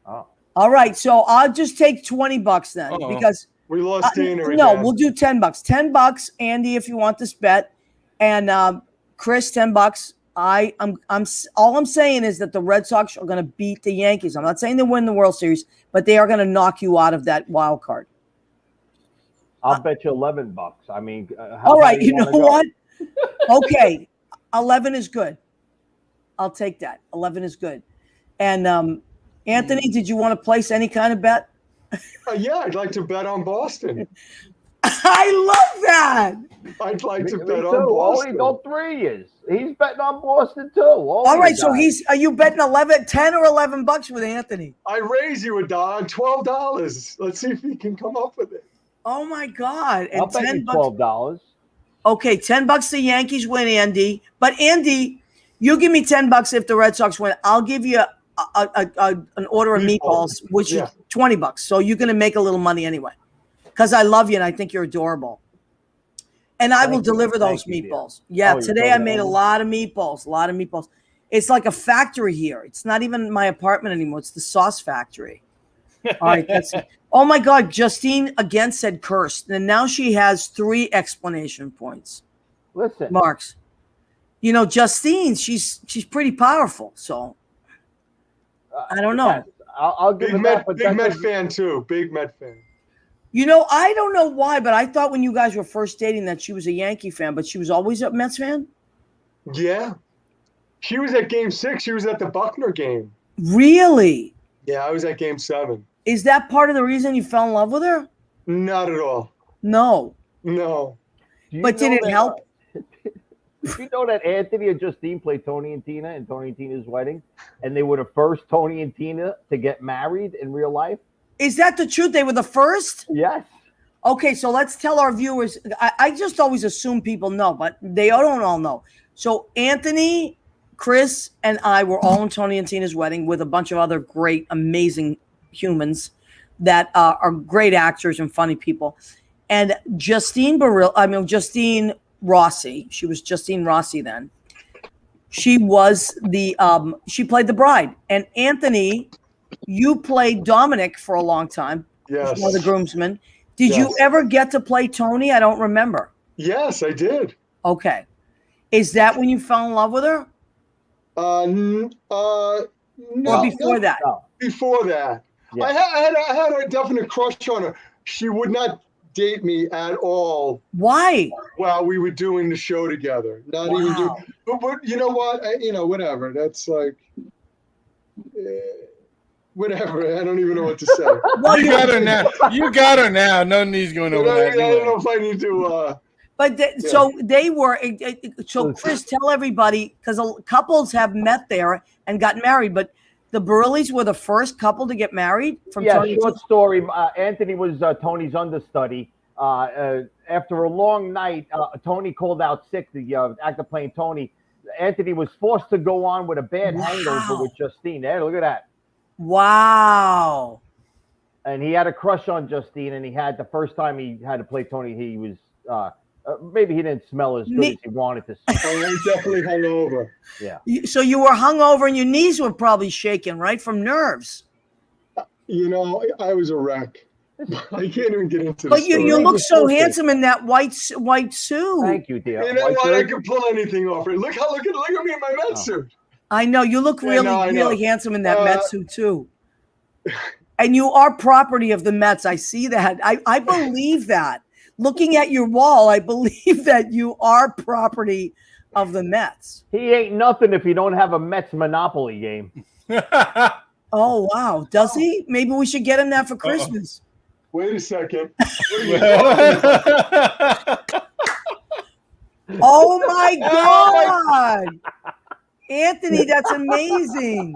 Oh. All right, so I'll just take $20 then because we lost Dana no, again. we'll do $10. $10, Andy, if you want this bet, and Chris, $10. I'm all I'm saying is that the Red Sox are going to beat the Yankees. I'm not saying they win the World Series, but they are going to knock you out of that wild card. I'll bet you $11. I mean, all right, you know what? Okay, 11 is good. I'll take that. 11 is good. And Anthony, did you want to place any kind of bet? Yeah, I'd like to bet on Boston. I love that. I'd like to bet on Boston. Only 3 years. He's betting on Boston too. All right, so are you betting 10 or $11 with Anthony? I raise you $1, $12. Let's see if he can come up with it. Oh my God! And I'll bet you $12. Okay, $10 the Yankees win, Andy. But Andy, you give me $10 if the Red Sox win. I'll give you an order of meatballs, which is $20. So you're going to make a little money anyway, because I love you and I think you're adorable. And I will deliver those meatballs. Yeah, today I made a lot of meatballs. It's like a factory here. It's not even my apartment anymore. It's the sauce factory. All right, that's it. Oh my God, Justine again said cursed, and now she has 3 explanation points. Listen, Marks. You know, Justine, she's pretty powerful. So I don't know. Yes, I'll give big Met fan too. Big Met fan. You know, I don't know why, but I thought when you guys were first dating that she was a Yankee fan, but she was always a Mets fan. Yeah, she was at Game 6. She was at the Buckner game. Really? Yeah, I was at Game 7. Is that part of the reason you fell in love with her? Not at all. No. But did it help? Did you know that Anthony and Justine played Tony and Tina in Tony and Tina's wedding? And they were the first Tony and Tina to get married in real life? Is that the truth? They were the first? Yes. Okay, so let's tell our viewers. I just always assume people know, but they don't all know. So Anthony, Chris, and I were all in Tony and Tina's wedding with a bunch of other great, amazing humans that are great actors and funny people. And Justine Rossi, she was Justine Rossi then. She was she played the bride. And Anthony, you played Dominic for a long time. Yes. One of the groomsmen. Did you ever get to play Tony? I don't remember. Yes, I did. Okay. Is that when you fell in love with her? No. Or before that? No. Before that. Yeah. I had a definite crush on her. She would not date me at all. Why? While we were doing the show together. Not even do. But you know what? Whatever. That's like, whatever. I don't even know what to say. Well, you got her now. You got her now. No need's going over that. I don't know if I need to. So they were. So Chris, tell everybody, because couples have met there and got married, but the Bariles were the first couple to get married. Short story. Anthony was Tony's understudy. After a long night, Tony called out sick. The actor playing Tony, Anthony was forced to go on with a bad hangover with Justine. Hey, look at that. Wow. And he had a crush on Justine, and the first time he had to play Tony, he was maybe he didn't smell as good as he wanted to smell. He definitely hung over. Yeah. So you were hung over, and your knees were probably shaking, right, from nerves. I was a wreck. I can't even get into. But you look so handsome in that white suit. Thank you, dear. You know what? I can pull anything off it. Look at me in my Met suit. I know you look really handsome in that Met suit too. And you are property of the Mets. I see that. I believe that. Looking at your wall, I believe that you are property of the Mets. He ain't nothing if he don't have a Mets Monopoly game. Oh, wow. Does he? Maybe we should get him that for Christmas. Wait a second. Oh, my God. Anthony, that's amazing.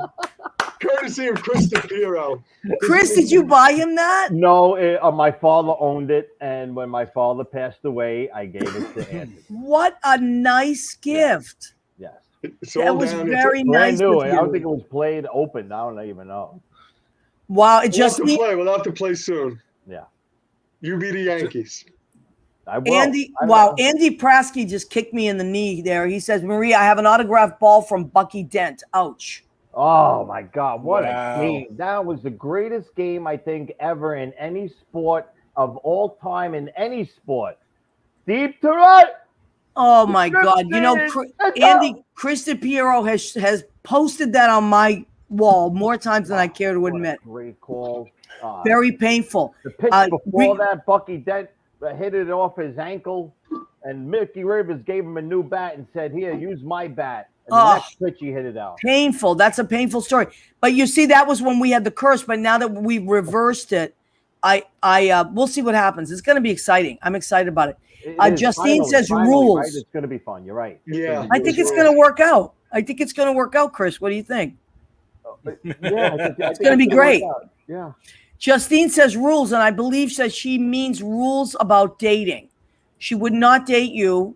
Courtesy of Chris DePierro. Chris, did you buy him that? No, my father owned it, and when my father passed away, I gave it to Anthony. What a nice gift. Yes. That was very nice. Brand new. I don't think it was played open. I don't even know. Wow. We'll have to play soon. Yeah. You be the Yankees. I will. Andy, I wow, will. Andy Prasky just kicked me in the knee there. He says, Maria, I have an autographed ball from Bucky Dent. Ouch. Oh my God, what Wow. a game. That was the greatest game, I think, ever in any sport of all time, in any sport. Deep to right. Oh my God. You know, Andy, Chris DePierro has posted that on my wall more times than I care to admit. Great call. Very painful. The pitch before that, Bucky Dent hit it off his ankle, and Mickey Rivers gave him a new bat and said, "Here, use my bat." And the next pitch, he hit it out. Painful. That's a painful story. But you see, that was when we had the curse. But now that we've reversed it, we'll see what happens. It's going to be exciting. I'm excited about it. Justine says rules. Right? It's going to be fun. You're right. Yeah. I think it's going to work out. I think it's going to work out, Chris. What do you think? Yeah, it's going to be great. Yeah. Justine says rules, and I believe says she means rules about dating. She would not date you,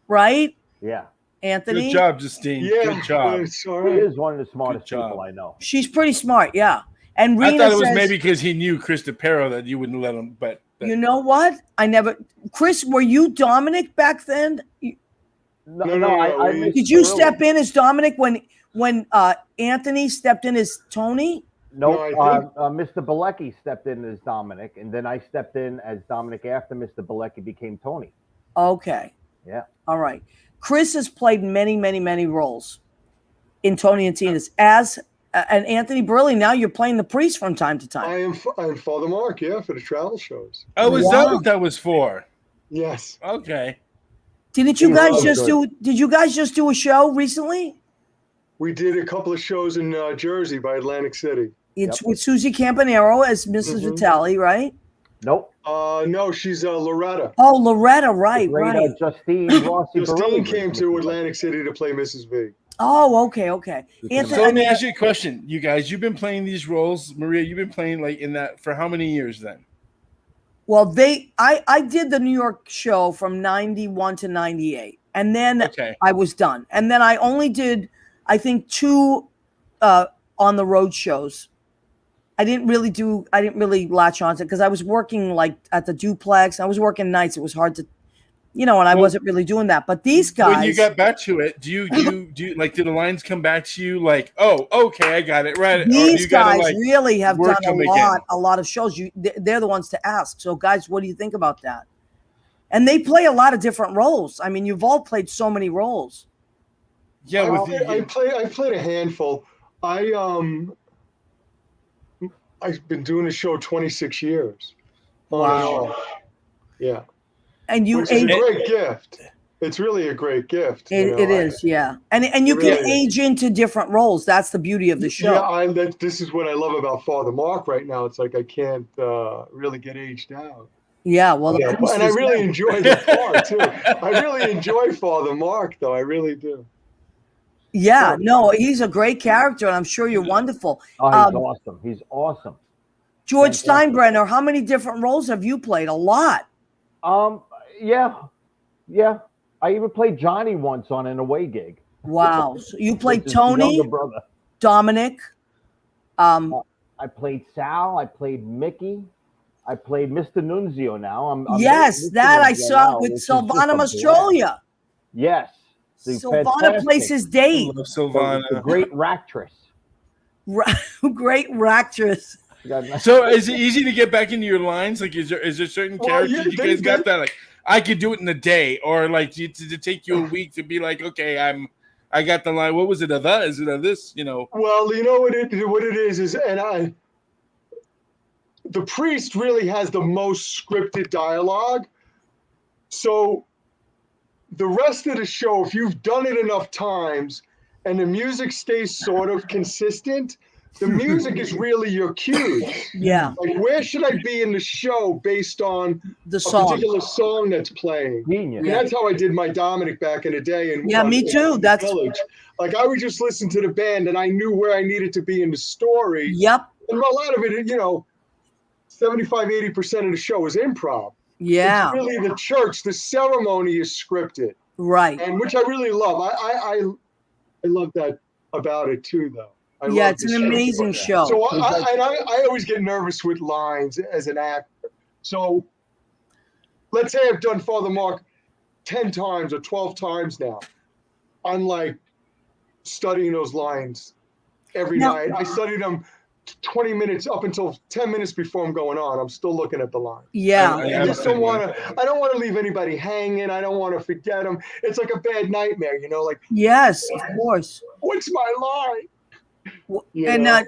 right? Yeah. Anthony? Good job, Justine. Yeah. Good job. He is one of the smartest people I know. She's pretty smart, yeah. And Rena I thought it was says, maybe because he knew Chris DePierro that you wouldn't let him, but you know what? Chris, were you Dominic back then? No. Did you step in as Dominic when Anthony stepped in as Tony? Nope. Mr. Bilecki stepped in as Dominic, and then I stepped in as Dominic after Mr. Bilecki became Tony. Okay. Yeah. All right. Chris has played many, many, many roles in Tony and Tina's. And Anthony Barile, now you're playing the priest from time to time. I'm Father Mark, for the travel shows. Oh, is that what that was for? Yes. Okay. Did you guys just do a show recently? We did a couple of shows in Jersey by Atlantic City. It's with Susie Campanero as Mrs. Vitale, right? Nope. No, she's Loretta. Oh, Loretta, right. Justine Rossi. Justine came to Atlantic City to play Mrs. V. Oh, okay. Anthony, so let me ask you a question. You guys, you've been playing these roles. Maria, you've been playing like in that for how many years then? Well, I did the New York show from 91 to 98. And then I was done. And then I only did, I think, 2 on the road shows. I didn't really latch on to it because I was working like at the duplex. I was working nights. It was hard to, and I wasn't really doing that. But these guys, when you got back to it, do you like, did the lines come back to you like, oh, okay, I got it right? These guys really have done a lot of shows. They're the ones to ask. So guys, what do you think about that? And they play a lot of different roles. I mean, you've all played so many roles. Yeah, I played a handful. I've been doing the show 26 years. Wow. Yeah. And which is a great gift. It's really a great gift. It is, yeah. And you can age into different roles. That's the beauty of the show. Yeah, this is what I love about Father Mark right now. It's like I can't really get aged out. Yeah, well, and I really enjoy the part too. I really enjoy Father Mark, though. I really do. Yeah, no, he's a great character, and I'm sure you're wonderful. Oh, he's awesome. He's awesome. George Steinbrenner, how many different roles have you played? A lot. Yeah. I even played Johnny once on an away gig. Wow. So you played Tony, younger brother. Dominic. I played Sal. I played Mickey. I played Mr. Nunzio now. Yes, that I saw with Silvana Mastrolia. Yes. Silvana plays his date. I love Silvana. The great actress. Great actress. So is it easy to get back into your lines? Like, is there certain characters you guys got that like I could do it in a day, or like did it take you a week to be like, okay, I got the line. What was it? Is it this? Well, you know what it is, and the priest really has the most scripted dialogue. So the rest of the show, if you've done it enough times and the music stays sort of consistent, the music is really your cues. Yeah. Like, where should I be in the show based on the song, particular song that's playing? Genius. And that's how I did my Dominic back in the day. And me too. That's Village. Like, I would just listen to the band and I knew where I needed to be in the story. Yep. And a lot of it, 75-80% of the show is improv. Yeah. It's really the church. The ceremony is scripted. Right. And which I really love. I love that about it too, though. It's an amazing show. So I always get nervous with lines as an actor. So let's say I've done Father Mark 10 times or 12 times now. I'm like studying those lines every night. I study them 20 minutes up until 10 minutes before I'm going on. I'm still looking at the line. Yeah. I just don't want to, I don't want to leave anybody hanging. I don't want to forget them. It's like a bad nightmare, you know, like, yes, of course. what's my line? And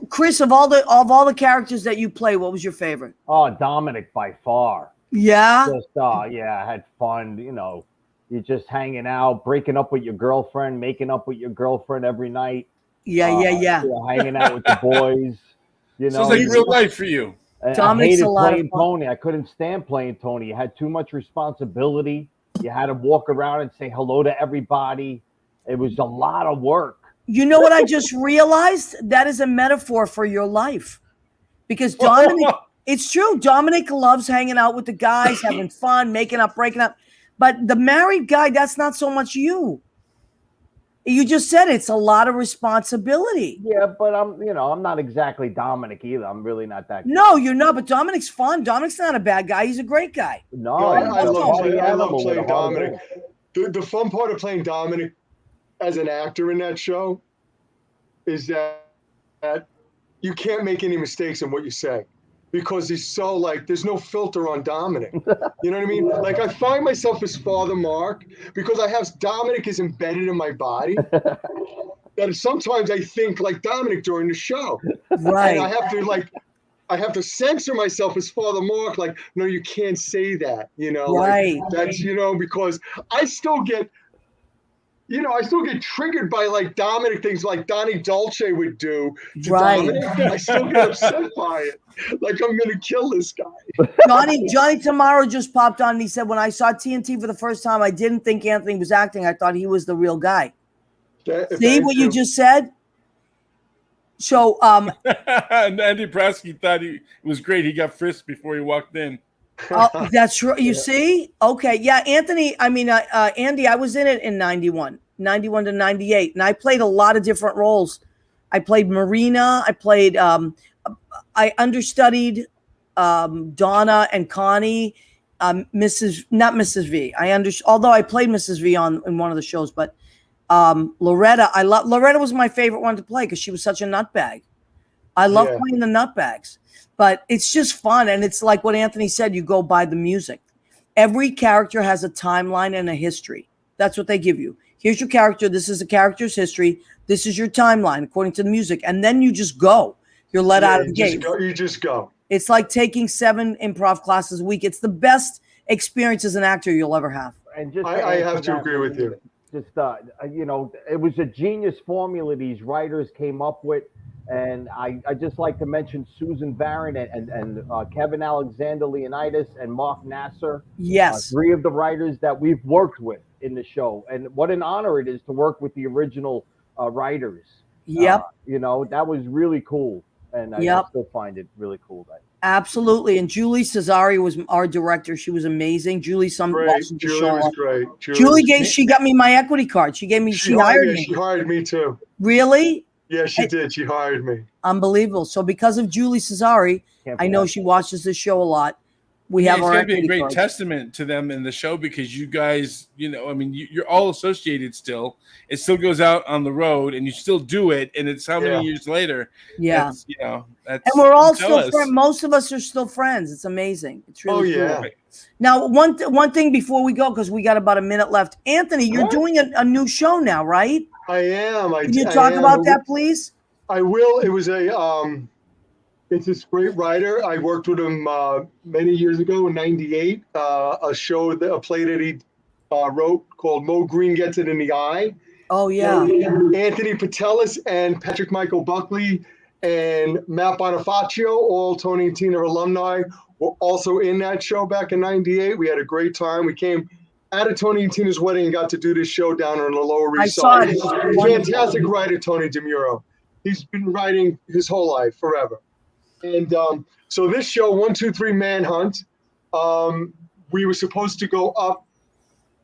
Chris, of all the characters that you play, what was your favorite? Oh, Dominic by far. Yeah. Just, I had fun. You know, you're just hanging out, breaking up with your girlfriend, making up with your girlfriend every night. Yeah. You know, hanging out with the boys. You know, Sounds like real life for you. I hated playing Tony. I couldn't stand playing Tony. You had too much responsibility. You had to walk around and say hello to everybody. It was a lot of work. You know what I just realized? That is a metaphor for your life. Because Dominic, it's true. Dominic loves hanging out with the guys, having fun, making up, breaking up. But the married guy, that's not so much you. You just said it's a lot of responsibility. Yeah, but I'm not exactly Dominic either. I'm really not that. No, you're not. But Dominic's fun. Dominic's not a bad guy. He's a great guy. No, I love playing Dominic. The fun part of playing Dominic as an actor in that show is that you can't make any mistakes in what you say, because he's so like, there's no filter on Dominic. You know what I mean? Like, I find myself as Father Mark because Dominic is embedded in my body. That sometimes I think like Dominic during the show. Right. And I have to censor myself as Father Mark. Like, no, you can't say that, you know, right. Like, that's, you know, because I still get triggered by like Dominic things like Donnie Dolce would do to Dominic. I still get upset by it. Like, I'm going to kill this guy. Johnny Tomorrow just popped on and he said, when I saw TNT for the first time, I didn't think Anthony was acting. I thought he was the real guy. See what you just said? So, and Andy Prasky thought he was great. He got frisked before he walked in. Oh, that's right. You see? Okay. Yeah. Andy, I was in it in 91 to 98. And I played a lot of different roles. I played Marina. I understudied Donna and Connie, not Mrs. V. Although I played Mrs. V in one of the shows, but Loretta, Loretta was my favorite one to play because she was such a nutbag. I love playing the nutbags. But it's just fun, and it's like what Anthony said, you go by the music. Every character has a timeline and a history. That's what they give you. Here's your character. This is the character's history. This is your timeline, according to the music. And then you just go. You're let out of the gate. You just go. It's like taking 7 improv classes a week. It's the best experience as an actor you'll ever have. And just I have to agree with you. Just, it was a genius formula these writers came up with. And I just like to mention Susan Barron and Kevin Alexander Leonidas and Mark Nasser. Yes. 3 of the writers that we've worked with in the show. And what an honor it is to work with the original writers. Yep. That was really cool. And I still find it really cool. Absolutely. And Julie Cesari was our director. She was amazing. Julie was great. She got me my equity card. She hired me. She hired me too. Really? Yeah, she did. She hired me. Unbelievable. So because of Julie Cesari, I know she watches this show a lot. It's going to be a great testament to them in the show because you guys, you're all associated still. It still goes out on the road and you still do it. And it's how many years later? Yeah. And we're all still friends. Most of us are still friends. It's amazing. It's really cool. Now, one thing before we go, because we got about a minute left. Anthony, you're doing a new show now, right? I am. Can you talk about that, please? I will. It was it's this great writer. I worked with him many years ago in '98. A play that he wrote called Mo Green Gets It in the Eye. Oh yeah. Anthony Patelis and Patrick Michael Buckley and Matt Bonifacio, all Tony and Tina alumni, were also in that show back in '98. We had a great time. We came out of Tony and Tina's wedding and got to do this show down on the Lower East Side. I saw it. Fantastic writer, Tony DePierro. He's been writing his whole life, forever. And so this show, 1, 2, 3 Manhunt, we were supposed to go up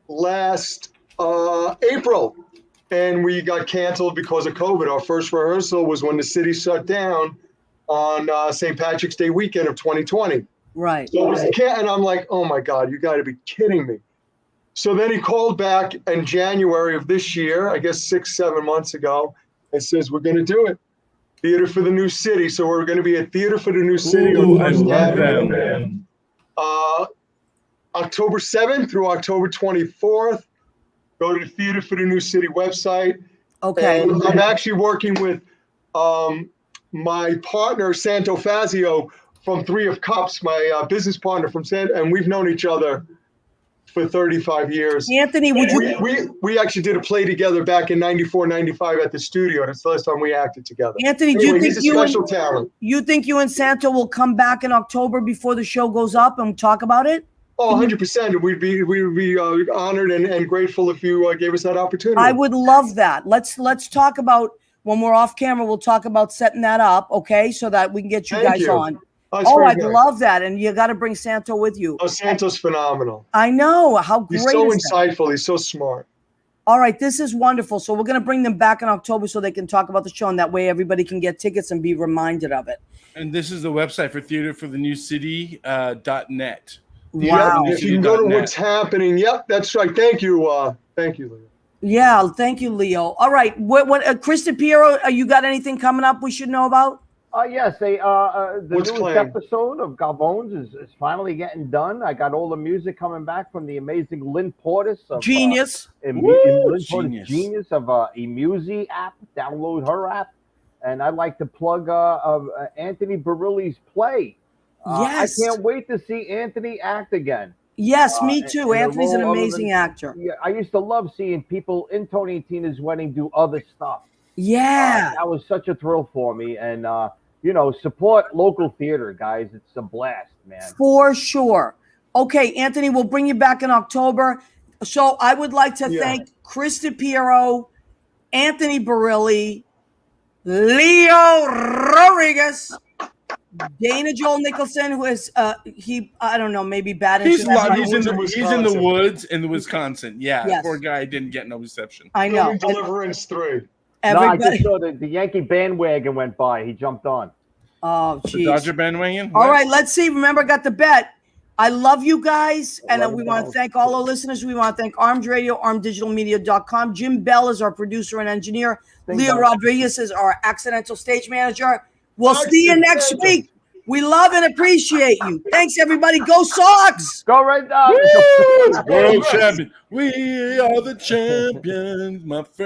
last April, and we got canceled because of COVID. Our first rehearsal was when the city shut down on St. Patrick's Day weekend of 2020. Right. So it was and I'm like, oh my God, you got to be kidding me. So then he called back in January of this year, I guess 6-7 months ago, and says, we're going to do it. Theater for the New City. So we're going to be at Theater for the New City Ooh, on I First love Avenue. them. October 7th through October 24th. Go to the Theater for the New City website. Okay. And I'm actually working with my partner, Santo Fazio, from Three of Cups, my business partner from and we've known each other for 35 years. Anthony, would you? We actually did a play together back in 94, 95 at the studio. That's the last time we acted together. Anthony, Anyway, do you he's think a special talent. You think you and Santo will come back in October before the show goes up and talk about it? Oh, 100%. We'd be honored and grateful if you gave us that opportunity. I would love that. Let's talk about when we're off camera. We'll talk about setting that up, okay, so that we can get you Thank guys you. on. Oh, I'd love that, and you got to bring Santo with you. Oh, Santo's phenomenal. I know how great. He's so is that? insightful. He's so smart. All right, this is wonderful. So we're going to bring them back in October so they can talk about the show, and that way everybody can get tickets and be reminded of it. And this is the website for Theater for the New City .net. Wow. If you can go to what's happening. Yep, that's right. Thank you. Thank you, Leo. Yeah, thank you, Leo. All right, what Chris DePierro, you got anything coming up we should know about? Yes, the What's newest playing? episode of Galbones is finally getting done. I got all the music coming back from the amazing Lynn Portis of Genius. Lynn Portis, Genius. Genius of Emusi app. Download her app, and I'd like to plug Anthony Barile's play. Yes. I can't wait to see Anthony act again. Yes, me too. and Anthony's an role other amazing than- actor. Yeah, I used to love seeing people in Tony and Tina's wedding do other stuff. Yeah. That was such a thrill for me, and support local theater, guys. It's a blast, man. For sure. Okay, Anthony, we'll bring you back in October. So I would like to thank Chris DePierro, Anthony Barile, Leo Rodriguez, Dana Joel Nicholson, who is I don't know, maybe bad. He's in Wisconsin. the woods in Wisconsin. Yeah, Yes. poor guy didn't get no reception. I know. Deliverance 3. No, I Everybody. just saw the Yankee bandwagon went by. He jumped on. Oh, The geez. Dodger bandwagon. All What? right, let's see. Remember, I got the bet. I love you guys, and love we you want to both. thank all our listeners. We want to thank Armed Radio, armeddigitalmedia.com. Jim Bell is our producer and engineer. Leo Rodriguez is our accidental stage manager. We'll see you next week. We love and appreciate you. Thanks, everybody. Go Sox! Go right now. World champion. We are the champions, my friend.